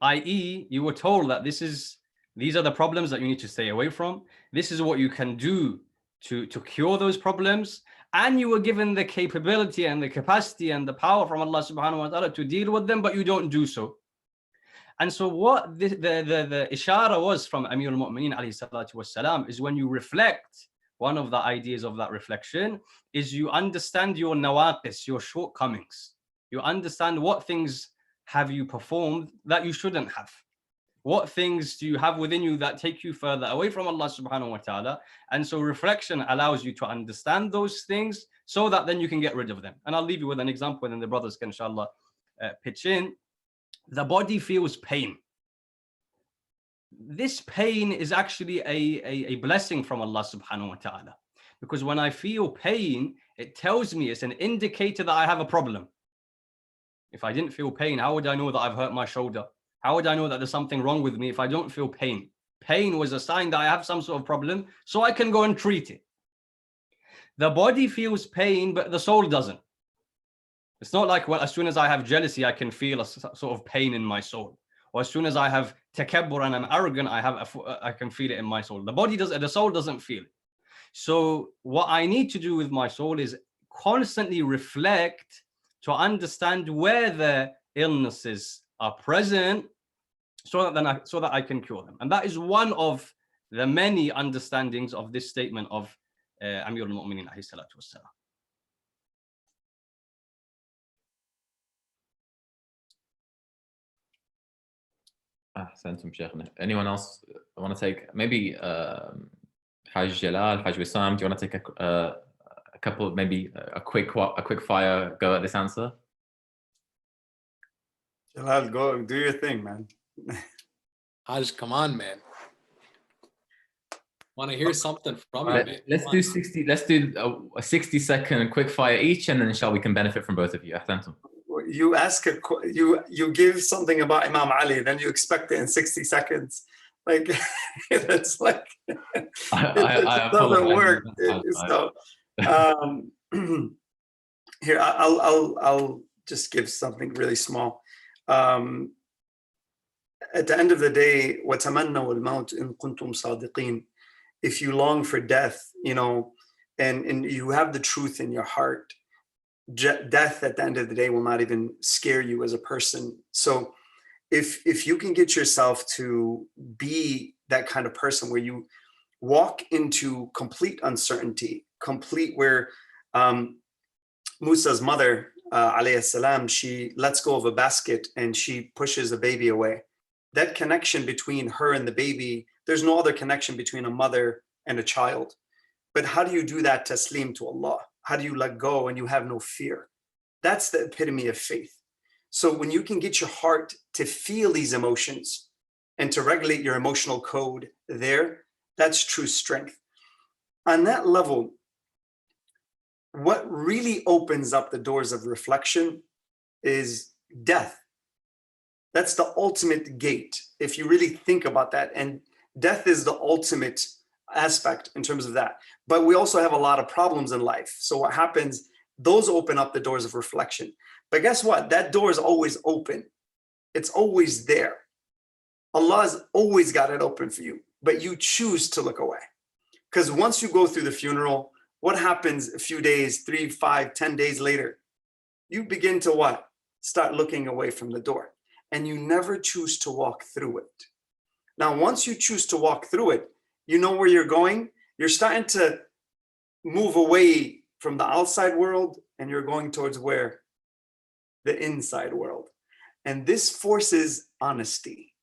I.e., you were told that these are the problems that you need to stay away from. This is what you can do to cure those problems. And you were given the capability and the capacity and the power from Allah subhanahu wa ta'ala to deal with them, but you don't do so. And so what the ishara was from Amir al-Mu'mineen alayhi salatu wassalam is, when you reflect, one of the ideas of that reflection is you understand your nawaqis, your shortcomings. You understand what things have you performed that you shouldn't have. What things do you have within you that take you further away from Allah subhanahu wa ta'ala? And so reflection allows you to understand those things so that then you can get rid of them. And I'll leave you with an example, and then the brothers can inshallah pitch in. The body feels pain. This pain is actually a blessing from Allah subhanahu wa ta'ala. Because when I feel pain, it tells me, it's an indicator that I have a problem. If I didn't feel pain, how would I know that I've hurt my shoulder? How would I know that there's something wrong with me if I don't feel pain? pain was a sign that I have some sort of problem, so I can go and treat it. The body feels pain, but the soul doesn't. It's not like, well, as soon as I have jealousy, I can feel a sort of pain in my soul. Or as soon as I have takabbur and I'm arrogant, I can feel it in my soul. The body doesn't, the soul doesn't feel it. So what I need to do with my soul is constantly reflect to understand where the illnesses are present, so that I can cure them. And that is one of the many understandings of this statement of Amir al-Mu'minin alayhi salatu wassalam. Ahsantum Shaykhna. Anyone else want to take, maybe Haj Jalal, Haj Wissam, do you want to take a couple, maybe a quick fire go at this answer? Jalal, go do your thing, man. Haj, come on, man. Want to hear something from you, man. Let's do 60. Let's do a 60-second quick fire each, and then inshallah we can benefit from both of you. Ahsantum. You ask you give something about Imam Ali, then you expect it in 60 seconds. Like that's like it doesn't work. So here I'll just give something really small. At the end of the day, وَتَمَنَّوُا الْمَوْتِ إِن كُنْتُمْ صَادِقِينَ. If you long for death, you know, and you have the truth in your heart, death at the end of the day will not even scare you as a person. So if you can get yourself to be that kind of person where you walk into complete uncertainty, complete where Musa's mother, alayhi salam, she lets go of a basket and she pushes a baby away. That connection between her and the baby, there's no other connection between a mother and a child. But how do you do that taslim to Allah? How do you let go and you have no fear? That's the epitome of faith. So when you can get your heart to feel these emotions and to regulate your emotional code there, that's true strength. On that level, what really opens up the doors of reflection is death. That's the ultimate gate, if you really think about that. And death is the ultimate aspect in terms of that. But we also have a lot of problems in life. So what happens, those open up the doors of reflection. But guess what? That door is always open. It's always there. Allah's always got it open for you, but you choose to look away. Because once you go through the funeral, what happens a few days, 3, 5, 10 days later? You begin to what? Start looking away from the door. And you never choose to walk through it. Now, once you choose to walk through it, you know where you're going. You're starting to move away from the outside world and you're going towards where? The inside world. And this forces honesty.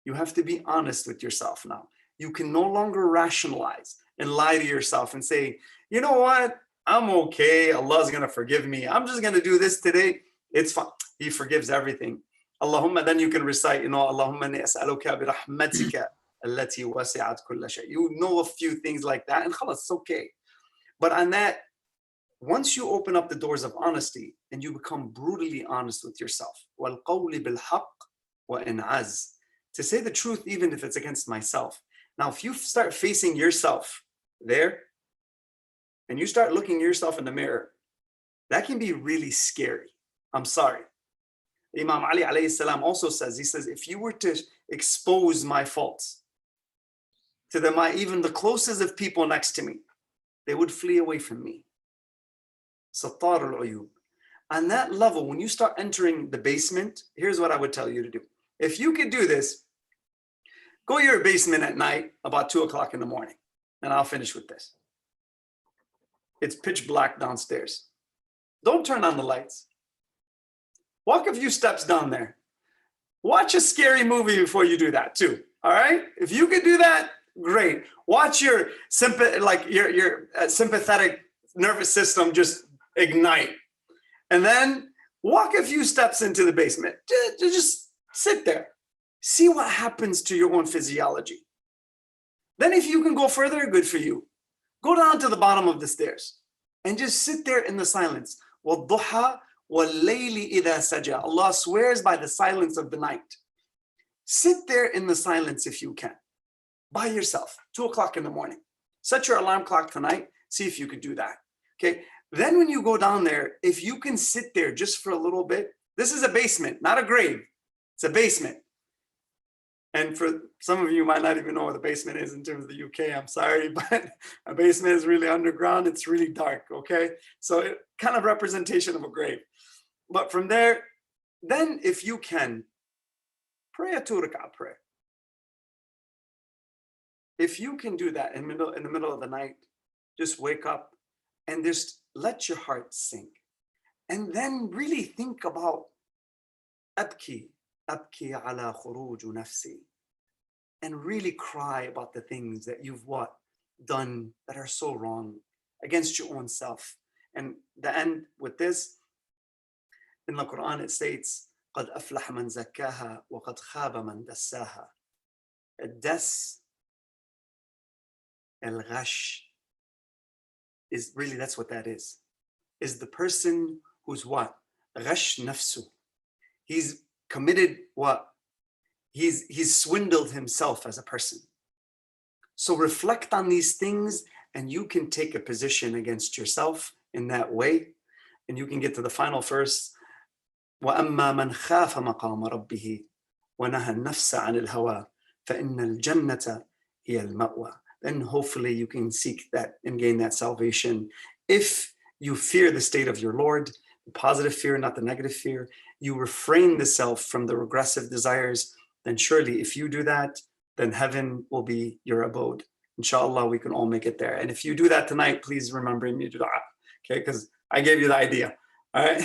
You have to be honest with yourself now. You can no longer rationalize and lie to yourself and say, you know what? I'm okay. Allah's going to forgive me. I'm just going to do this today. It's fine. He forgives everything. Allahumma, then you can recite, you know, Allahumma inni as'aluka bi rahmatika allati wasi'at kulla shay. You know a few things like that, and khalas, it's okay. But on that, once you open up the doors of honesty and you become brutally honest with yourself, wal qawli bil haqq wa in az, to say the truth even if it's against myself. Now, if you start facing yourself there, and you start looking yourself in the mirror, that can be really scary. I'm sorry. Imam Ali alayhi salam also says, he says, if you were to expose my faults to even the closest of people next to me, they would flee away from me. Sattar al-uyub. On that level, when you start entering the basement, here's what I would tell you to do. If you could do this, go to your basement at night about 2 o'clock in the morning, and I'll finish with this. It's pitch black downstairs. Don't turn on the lights. Walk a few steps down there. Watch a scary movie before you do that too. All right? If you could do that, great. Watch your sympathetic nervous system just ignite. And then walk a few steps into the basement. Just sit there. See what happens to your own physiology. Then if you can go further, good for you. Go down to the bottom of the stairs and just sit there in the silence. وَالضُّحَى وَاللَّيْلِ إِذَا سَجَى. Allah swears by the silence of the night. Sit there in the silence if you can. by yourself, 2 o'clock in the morning. Set your alarm clock tonight. See if you could do that. Okay. Then when you go down there, if you can sit there just for a little bit, this is a basement, not a grave. It's a basement. And for some of you might not even know what a basement is in terms of the UK. I'm sorry, but a basement is really underground. It's really dark. Okay. So it kind of representation of a grave. But from there, then if you can, pray a 2 rak'ah prayer. If you can do that in the middle of the night, just wake up and just let your heart sink. And then really think about أبكي على خروج نفسي, and really cry about the things that you've done that are so wrong against your own self. And the end with this, in the Quran it states, قد أفلح من زكاها وقد خاب من دساها. الدس, الغش, is really, that's what that is the person who's what? غش نفسه. He's committed what? He's swindled himself as a person. So reflect on these things and you can take a position against yourself in that way. And you can get to the final verse. وَأَمَّا مَنْ خَافَ مَقَامَ رَبِّهِ وَنَهَى النَّفْسَ عَنِ الْهَوَىٰ فَإِنَّ الْجَنَّةَ هِيَ الْمَأْوَىٰ. Then hopefully you can seek that and gain that salvation. If you fear the state of your Lord, the positive fear, not the negative fear, you refrain the self from the regressive desires, then surely if you do that, then heaven will be your abode. Inshallah, we can all make it there. And if you do that tonight, please remember me to dua, okay? Because I gave you the idea, all right?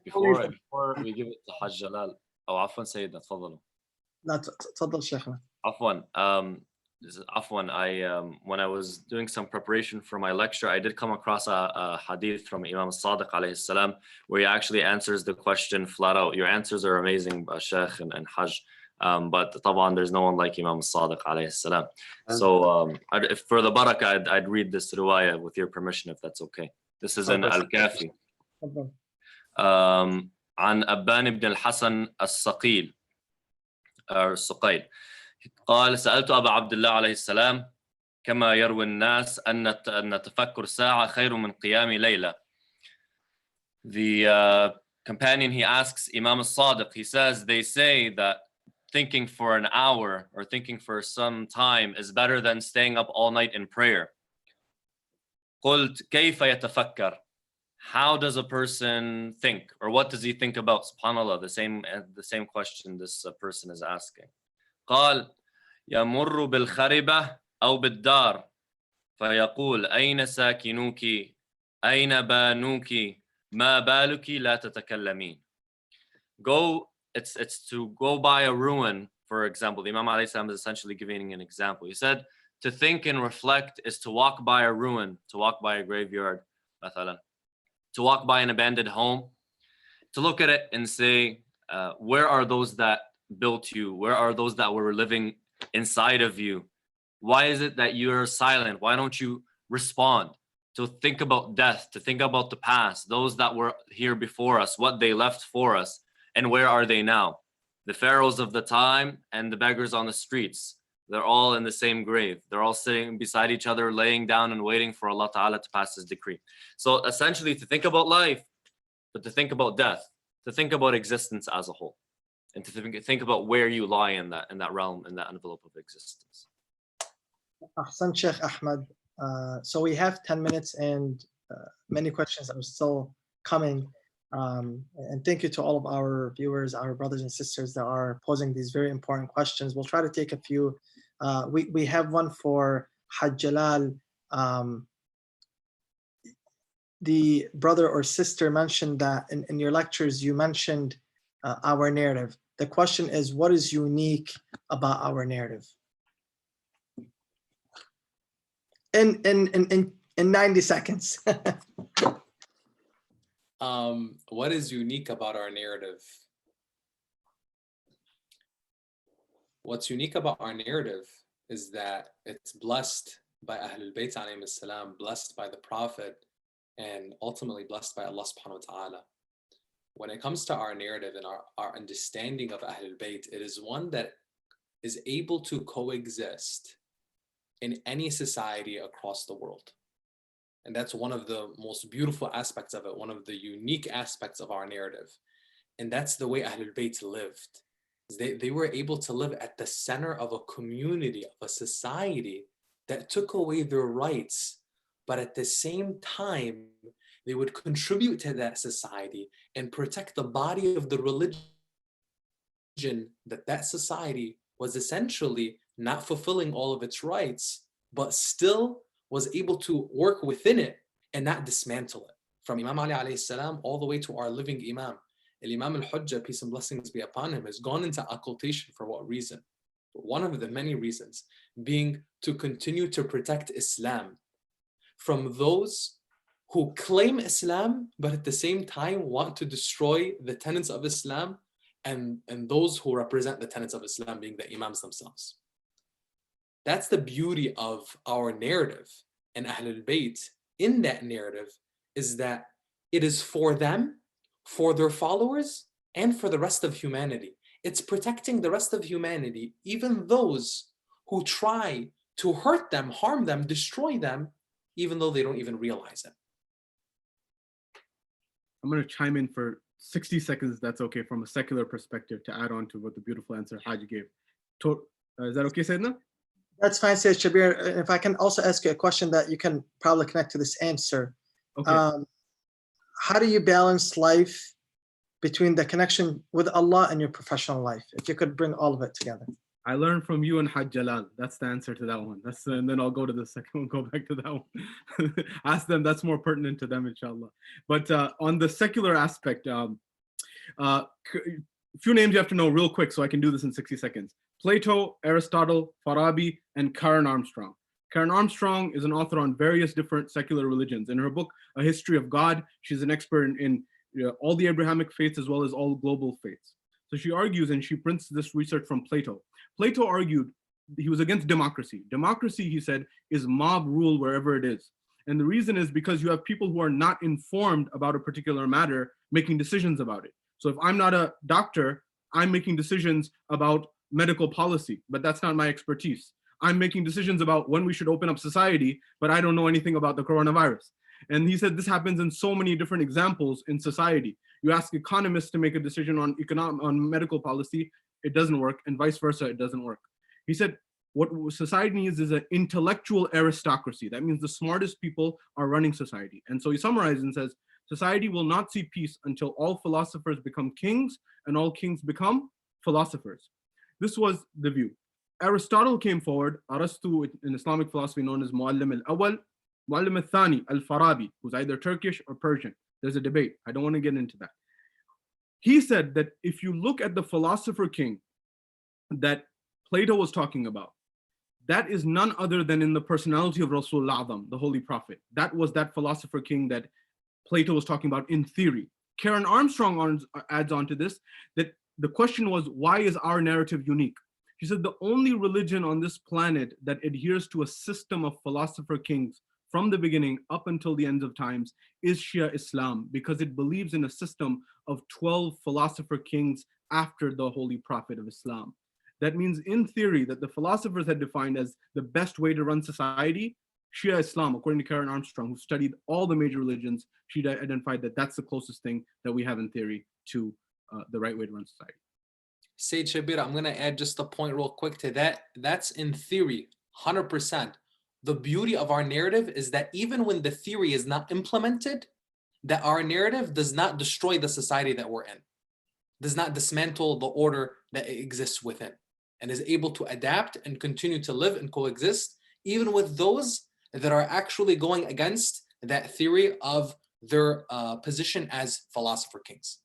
Before we give it to Hajj Jalal, أو عفوا سيدنا تفضلوا. لا تفضل شيخنا. Afwan, when I was doing some preparation for my lecture, I did come across a hadith from Imam Sadiq alayhi salam, where he actually answers the question flat out. Your answers are amazing, Sheikh and Hajj. But طبعا there's no one like Imam Sadiq alayhi salam. So if for the barakah, I'd read this riwayah with your permission, if that's okay. This is in Al-Kafi. عن أبان بن الحسن الصقيل الصقيل قال سألت أبا عبد الله عليه السلام كما يروي الناس أن تفكر ساعة خير من قيام ليلة. The companion, he asks Imam al-Sadiq, he says, they say that thinking for an hour or thinking for some time is better than staying up all night in prayer. قلت كيف يتفكر? How does a person think, or what does he think about? SubhanAllah, the same question this person is asking. قال يمر بالخربة أو بالدار فيقول أين ساكنوك أين بانوك ما بالك لا تتكلمين. It's to go by a ruin, for example. The Imam alayhi salam is essentially giving an example. He said to think and reflect is to walk by a ruin, to walk by a graveyard, مثلا. To walk by an abandoned home, to look at it and say, where are those that built you? Where are those that were living inside of you? Why is it that you're silent? Why don't you respond? To think about death, to think about the past, those that were here before us, what they left for us, and where are they now? The pharaohs of the time and the beggars on the streets, they're all in the same grave. They're all sitting beside each other, laying down and waiting for Allah Ta'ala to pass His decree. So essentially to think about life, but to think about death, to think about existence as a whole, and to think about where you lie in that realm, in that envelope of existence. Ahsan Sheikh Ahmed. So we have 10 minutes and many questions are still coming. And thank you to all of our viewers, our brothers and sisters that are posing these very important questions. We'll try to take a few. We have one for Hajj Jalal. The brother or sister mentioned that in your lectures, you mentioned our narrative. The question is, what is unique about our narrative? In 90 seconds. What is unique about our narrative? What's unique about our narrative is that it's blessed by Ahlul Bayt alayhim as-salam, blessed by the Prophet, and ultimately blessed by Allah subhanahu wa ta'ala. When it comes to our narrative and our understanding of Ahlul Bayt, it is one that is able to coexist in any society across the world. And that's one of the most beautiful aspects of it, one of the unique aspects of our narrative. And that's the way Ahlul Bayt lived. They were able to live at the center of a community, of a society that took away their rights, but at the same time, they would contribute to that society and protect the body of the religion that society was essentially not fulfilling all of its rights, but still was able to work within it and not dismantle it. From Imam Ali alayhi salam all the way to our living Imam. Imam al-Hujjah, peace and blessings be upon him, has gone into occultation for what reason? One of the many reasons being to continue to protect Islam from those who claim Islam, but at the same time want to destroy the tenets of Islam and those who represent the tenets of Islam being the Imams themselves. That's the beauty of our narrative. And Ahlul Bayt, in that narrative, is that it is for them, for their followers, and for the rest of humanity. It's protecting the rest of humanity, even those who try to hurt them, harm them, destroy them, even though they don't even realize it. I'm going to chime in for 60 seconds, if that's okay, from a secular perspective to add on to what the beautiful answer Haji gave. Is that okay, Sayyidina? That's fine, Sayyid Shabir. If I can also ask you a question that you can probably connect to this answer. Okay. How do you balance life between the connection with Allah and your professional life? If you could bring all of it together. I learned from you and Hajj Jalal. That's the answer to that one. And then I'll go to the second one, go back to that one. Ask them, that's more pertinent to them, inshallah. But on the secular aspect, a few names you have to know real quick so I can do this in 60 seconds. Plato, Aristotle, Farabi, and Karen Armstrong. Karen Armstrong is an author on various different secular religions. In her book, A History of God, she's an expert in all the Abrahamic faiths as well as all global faiths. So she argues, and she prints this research from Plato. Plato argued he was against democracy. Democracy, he said, is mob rule wherever it is. And the reason is because you have people who are not informed about a particular matter making decisions about it. So if I'm not a doctor, I'm making decisions about medical policy, but that's not my expertise. I'm making decisions about when we should open up society, but I don't know anything about the coronavirus. And he said this happens in so many different examples in society. You ask economists to make a decision on medical policy, it doesn't work, and vice versa, it doesn't work. He said what society needs is an intellectual aristocracy. That means the smartest people are running society. And so he summarizes and says, society will not see peace until all philosophers become kings and all kings become philosophers. This was the view. Aristotle came forward, Arastu in Islamic philosophy known as Muallim al-Awwal, Muallim al-Thani, al-Farabi, who's either Turkish or Persian. There's a debate. I don't want to get into that. He said that if you look at the philosopher king that Plato was talking about, that is none other than in the personality of Rasulullah Azam, the Holy Prophet. That was that philosopher king that Plato was talking about in theory. Karen Armstrong adds on to this, that the question was, why is our narrative unique? She said the only religion on this planet that adheres to a system of philosopher kings from the beginning up until the end of times is Shia Islam, because it believes in a system of 12 philosopher kings after the Holy Prophet of Islam. That means in theory that the philosophers had defined as the best way to run society, Shia Islam, according to Karen Armstrong, who studied all the major religions, she identified that that's the closest thing that we have in theory to the right way to run society. Sayyid Shabir, I'm going to add just a point real quick to that. That's in theory, 100%. The beauty of our narrative is that even when the theory is not implemented, that our narrative does not destroy the society that we're in, does not dismantle the order that exists within, and is able to adapt and continue to live and coexist, even with those that are actually going against that theory of their position as philosopher kings.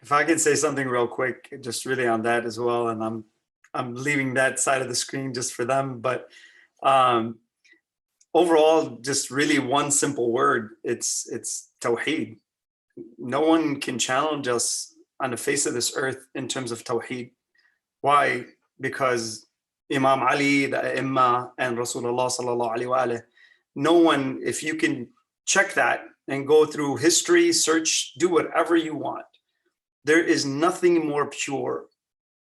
If I could say something real quick, just really on that as well, and I'm leaving that side of the screen just for them, but overall, just really one simple word, it's Tawheed. No one can challenge us on the face of this earth in terms of Tawheed. Why? Because Imam Ali, the Imam, and Rasulullah sallallahu alaihi wasallam, no one, if you can check that and go through history, search, do whatever you want, there is nothing more pure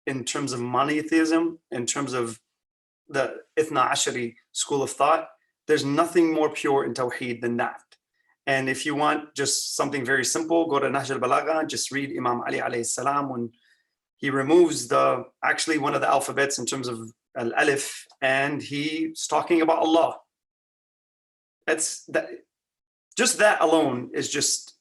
in terms of monotheism, in terms of the Ithna Ashari school of thought. There's nothing more pure in Tawheed than that. And if you want just something very simple, go to Nahj al-Balagha, just read Imam Ali alayhi salam when he removes actually one of the alphabets in terms of al-alif, and he's talking about Allah. Just that alone is just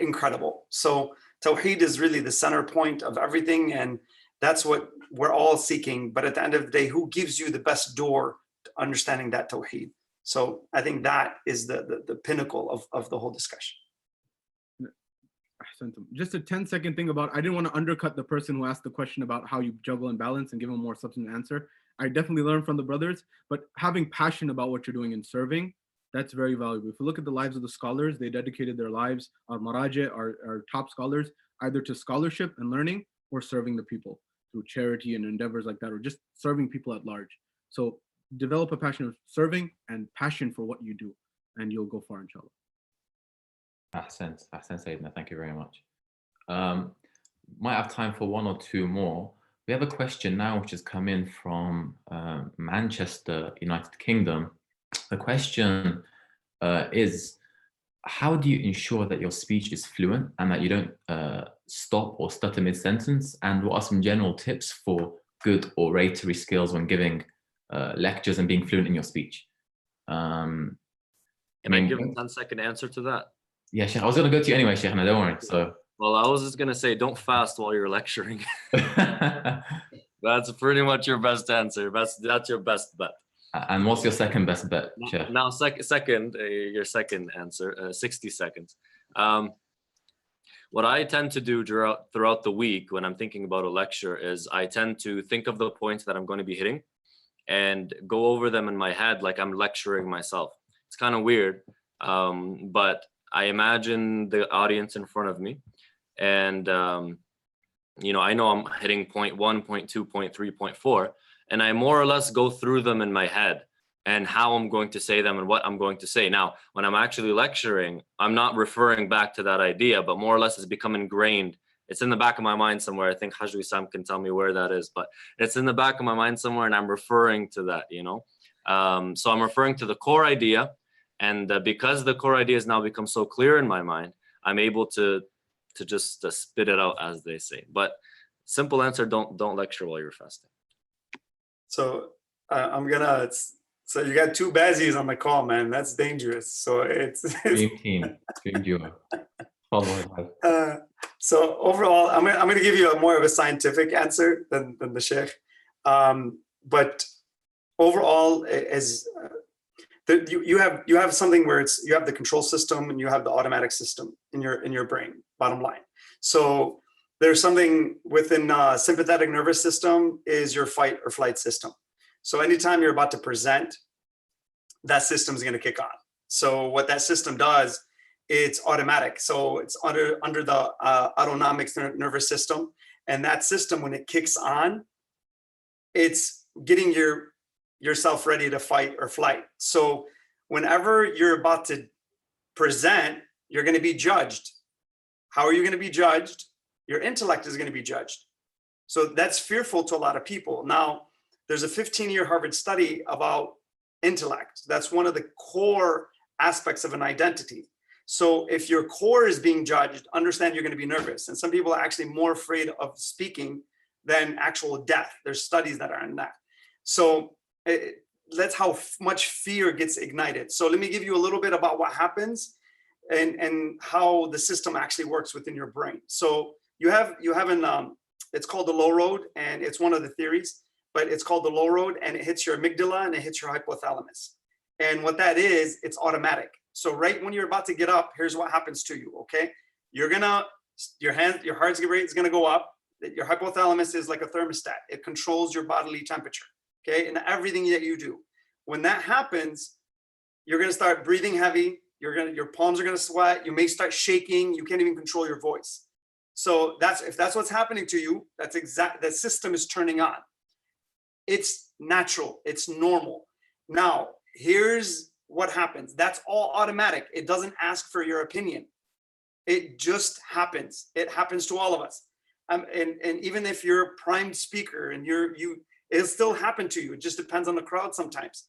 incredible. So Tawheed is really the center point of everything, and that's what we're all seeking. But at the end of the day, who gives you the best door to understanding that Tawheed? So I think that is the pinnacle of the whole discussion. Just a 10-second thing about, I didn't want to undercut the person who asked the question about how you juggle and balance and give them a more substantive answer. I definitely learned from the brothers, but having passion about what you're doing and serving, that's very valuable. If you look at the lives of the scholars, they dedicated their lives, our maraja, our top scholars, either to scholarship and learning or serving the people through charity and endeavors like that, or just serving people at large. So develop a passion of serving and passion for what you do, and you'll go far, inshallah. Ahsan, Sayyidina, thank you very much. Might have time for one or two more. We have a question now which has come in from Manchester, United Kingdom. The question is, how do you ensure that your speech is fluent and that you don't stop or stutter mid-sentence? And what are some general tips for good oratory skills when giving lectures and being fluent in your speech? Can I give a 10-second answer to that? Yeah, Sheikh, I was going to go to you anyway, Sheikh, no, don't worry. So, well, I was just going to say, don't fast while you're lecturing. That's pretty much your best answer. That's your best bet. And what's your second best bet, Sheikh? Now, your second answer, 60 seconds. What I tend to do throughout the week when I'm thinking about a lecture is I tend to think of the points that I'm going to be hitting and go over them in my head like I'm lecturing myself. It's kind of weird, but I imagine the audience in front of me, and I know I'm hitting point 1, point 2, point 3, point 4, and I more or less go through them in my head and how I'm going to say them and what I'm going to say. Now, when I'm actually lecturing, I'm not referring back to that idea, but more or less it's become ingrained. It's in the back of my mind somewhere. I think Hajj Sam can tell me where that is, but it's in the back of my mind somewhere, and I'm referring to that, So I'm referring to the core idea. And because the core idea has now become so clear in my mind, I'm able to just spit it out, as they say. But simple answer: don't lecture while you're fasting. So So you got two Bazzies on the call, man. That's dangerous. So it's dream team, dream duo. So overall, I'm going to give you more of a scientific answer than the Sheikh. But overall, you have something where you have the control system and you have the automatic system in your brain, bottom line. So there's something within sympathetic nervous system is your fight or flight system. So anytime you're about to present, that system is going to kick on. So what that system does, it's automatic. So it's under the autonomic nervous system, and that system, when it kicks on, it's getting yourself ready to fight or flight. So whenever you're about to present, you're going to be judged. How are you going to be judged? Your intellect is going to be judged. So that's fearful to a lot of people. Now, there's a 15-year Harvard study about intellect. That's one of the core aspects of an identity. So if your core is being judged, understand you're going to be nervous. And some people are actually more afraid of speaking than actual death. There's studies that are on that. So that's how much fear gets ignited. So let me give you a little bit about what happens and how the system actually works within your brain. So you have it's called the low road, and it's one of the theories, but it's called the low road, and it hits your amygdala and it hits your hypothalamus. And what that is, it's automatic. So right when you're about to get up, here's what happens to you, okay? Your heart rate is gonna go up. Your hypothalamus is like a thermostat. It controls your bodily temperature, okay? And everything that you do. When that happens, you're gonna start breathing heavy. Your palms are gonna sweat. You may start shaking. You can't even control your voice. So if that's what's happening to you, that system is turning on. It's natural, it's normal. Now, here's what happens. That's all automatic. It doesn't ask for your opinion. It just happens. It happens to all of us. And even if you're a primed speaker and it'll still happen to you. It just depends on the crowd sometimes.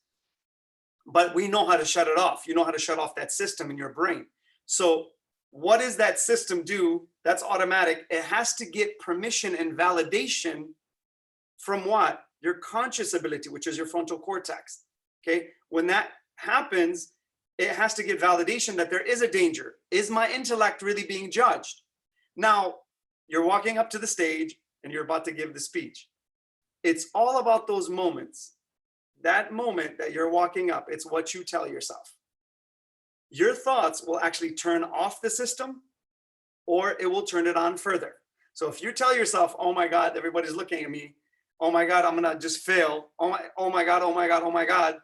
But we know how to shut it off. You know how to shut off that system in your brain. So what does that system do? That's automatic. It has to get permission and validation from what? Your conscious ability, which is your frontal cortex. Okay. When that happens, it has to get validation that there is a danger. Is my intellect really being judged? Now, you're walking up to the stage and you're about to give the speech. It's all about those moments. That moment that you're walking up, it's what you tell yourself. Your thoughts will actually turn off the system or it will turn it on further. So if you tell yourself, oh my God, everybody's looking at me. Oh my God, I'm gonna just fail. Oh my God, oh my God, oh my God.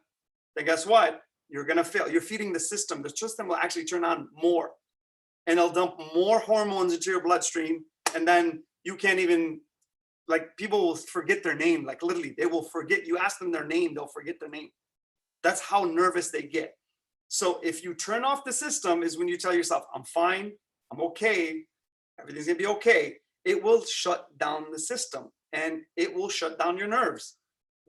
Then guess what? You're gonna fail. You're feeding the system. The system will actually turn on more and it'll dump more hormones into your bloodstream. And then you can't even, like, people will forget their name. Like literally, they will forget. You ask them their name, they'll forget their name. That's how nervous they get. So if you turn off the system is when you tell yourself, I'm fine, I'm okay, everything's gonna be okay. It will shut down the system and it will shut down your nerves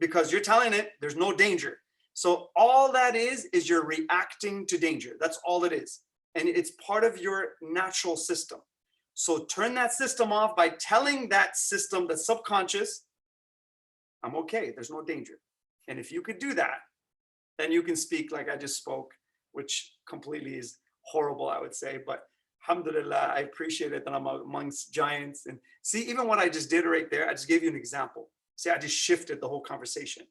because you're telling it there's no danger. So all that is you're reacting to danger. That's all it is. And it's part of your natural system. So turn that system off by telling that system, the subconscious, I'm okay, there's no danger. And if you could do that, then you can speak like I just spoke, which completely is horrible, I would say. But alhamdulillah, I appreciate it that I'm amongst giants. And see, even what I just did right there, I just gave you an example. See, I just shifted the whole conversation,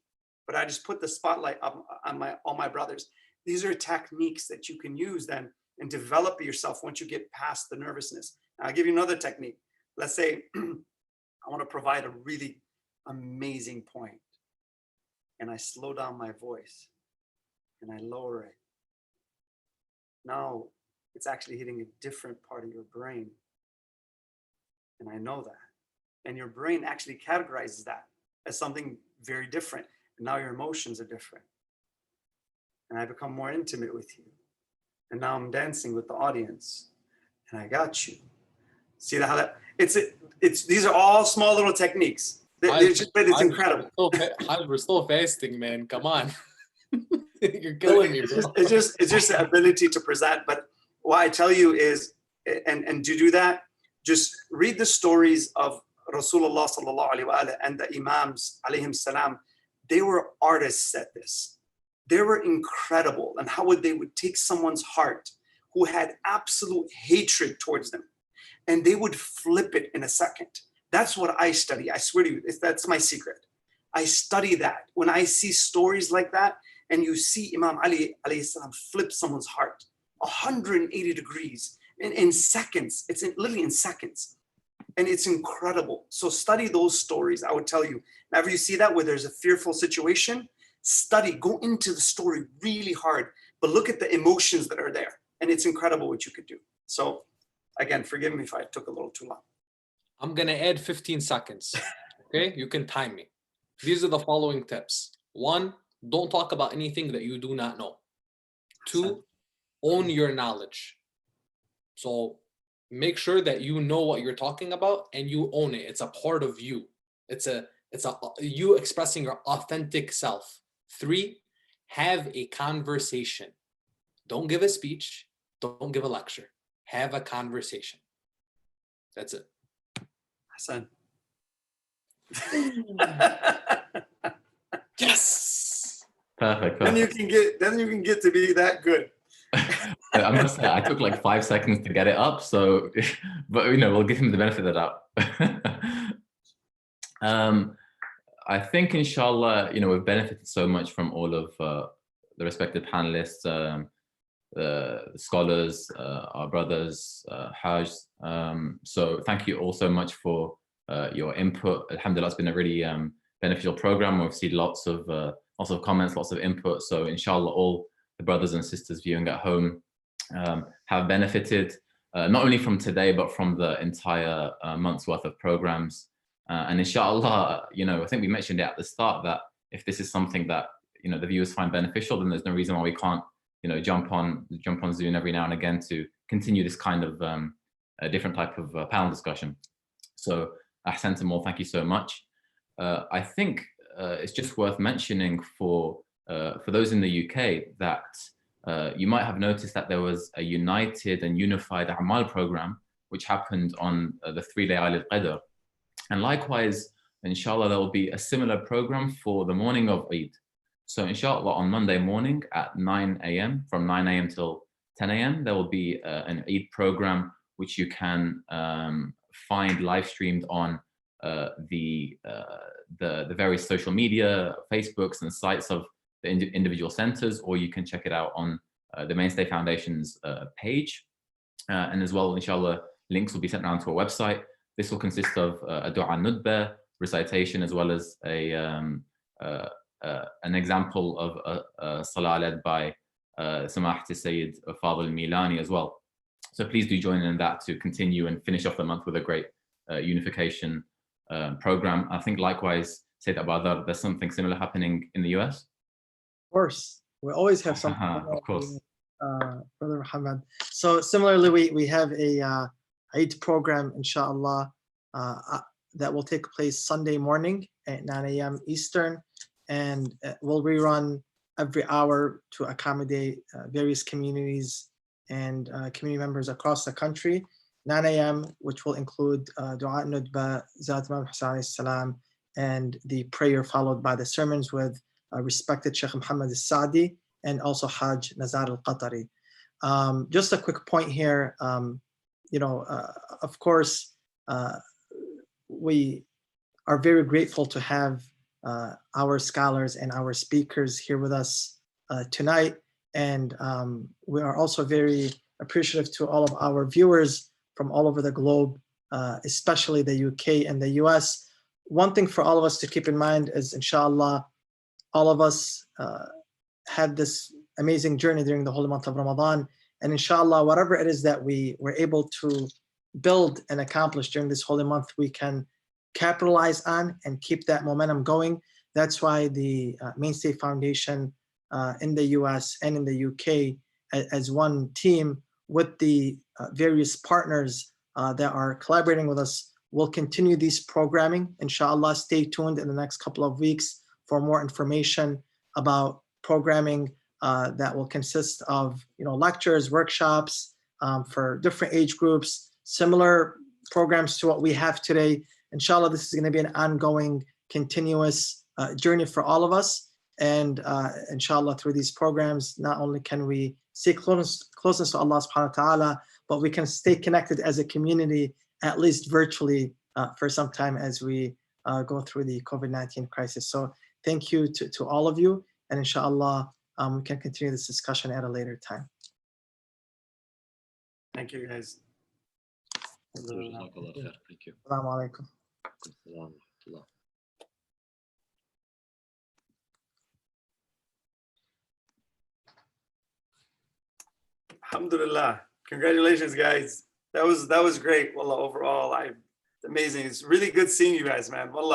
but I just put the spotlight up on all my brothers. These are techniques that you can use then and develop yourself once you get past the nervousness. I'll give you another technique. Let's say I want to provide a really amazing point, and I slow down my voice and I lower it. Now it's actually hitting a different part of your brain. And I know that. And your brain actually categorizes that as something very different. And now your emotions are different. And I become more intimate with you. And now I'm dancing with the audience. And I got you. See how that it's these are all small little techniques. It's incredible. We're still fasting, man. Come on. You're killing me, bro. It's just the ability to present. But what I tell you is, and to do that, just read the stories of Rasulullah sallallahu alaihi wasallam and the Imams alayhim salam. They were artists at this. They were incredible. And how they would take someone's heart who had absolute hatred towards them, and they would flip it in a second. That's what I study. I swear to you, that's my secret. I study that. When I see stories like that, and you see Imam Ali alayhi salam flip someone's heart 180 degrees in seconds. It's literally in seconds. And it's incredible. So study those stories. I would tell you, whenever you see that where there's a fearful situation, study, go into the story really hard, but look at the emotions that are there. And it's incredible what you could do. So again, forgive me if I took a little too long. I'm going to add 15 seconds. Okay, you can time me. These are the following tips. 1, don't talk about anything that you do not know. 2, own your knowledge. So make sure that you know what you're talking about and you own it. It's a part of you. It's a you expressing your authentic self. 3, have a conversation. Don't give a speech. Don't give a lecture. Have a conversation. That's it. Hassan. Yes. Perfect. Then you can get to be that good. I must say, I took like 5 seconds to get it up. So, but we'll give him the benefit of that. I think, inshallah, we've benefited so much from all of the respected panelists, the scholars, our brothers, Hajj. So thank you all so much for your input. Alhamdulillah, it's been a really beneficial program. We've seen lots of comments, lots of input. So inshallah, all the brothers and sisters viewing at home have benefited not only from today, but from the entire month's worth of programs. And inshallah, I think we mentioned it at the start that if this is something that the viewers find beneficial, then there's no reason why we can't jump on Zoom every now and again to continue this kind of a different type of panel discussion. So Ahsantum all, thank you so much. I think it's just worth mentioning for those in the UK that you might have noticed that there was a united and unified Amal program which happened on the 3 Layal al-Qadr. And likewise, inshallah, there will be a similar program for the morning of Eid. So inshallah, on Monday morning at 9 a.m., from 9 a.m. till 10 a.m., there will be an Eid program which you can find live streamed on the various social media, Facebooks and sites of the individual centers, or you can check it out on the Mainstay Foundation's page. And as well, inshallah, links will be sent around to our website. This will consist of a dua nudba, recitation, as well as an example of a salah led by Samahat Sayyid Fadl Milani as well. So please do join in that to continue and finish off the month with a great unification program. I think likewise, Sayyid Abu Dhar, there's something similar happening in the US. Of course, we always have something. Of course. Brother Muhammad. So similarly, we have a Eid program, inshallah, that will take place Sunday morning at 9 a.m. Eastern, and will rerun every hour to accommodate various communities and community members across the country. 9 a.m., which will include Dua Nudba, Zat Imam Hussain alayhi salam, and the prayer followed by the sermons with respected Sheikh Muhammad al-Sa'di and also Hajj Nazar al-Qatari. Just a quick point here, of course, we are very grateful to have our scholars and our speakers here with us tonight. And we are also very appreciative to all of our viewers from all over the globe, especially the UK and the US. One thing for all of us to keep in mind is, inshallah, all of us had this amazing journey during the holy month of Ramadan. And inshallah, whatever it is that we were able to build and accomplish during this holy month, we can capitalize on and keep that momentum going. That's why the Mainstay Foundation in the US and in the UK as one team with the various partners that are collaborating with us will continue this programming. Inshallah, stay tuned in the next couple of weeks for more information about programming that will consist of lectures, workshops for different age groups, similar programs to what we have today. Inshallah, this is going to be an ongoing, continuous journey for all of us. And inshallah, through these programs, not only can we stay closeness to Allah subhanahu wa ta'ala, but we can stay connected as a community, at least virtually, for some time as we go through the COVID-19 crisis. So thank you to all of you. And inshallah, we can continue this discussion at a later time. Thank you, guys. Thank you. Assalamu alaikum. Alhamdulillah. Congratulations, guys. That was great. Wallah, overall, amazing. It's really good seeing you guys, man. Wallah.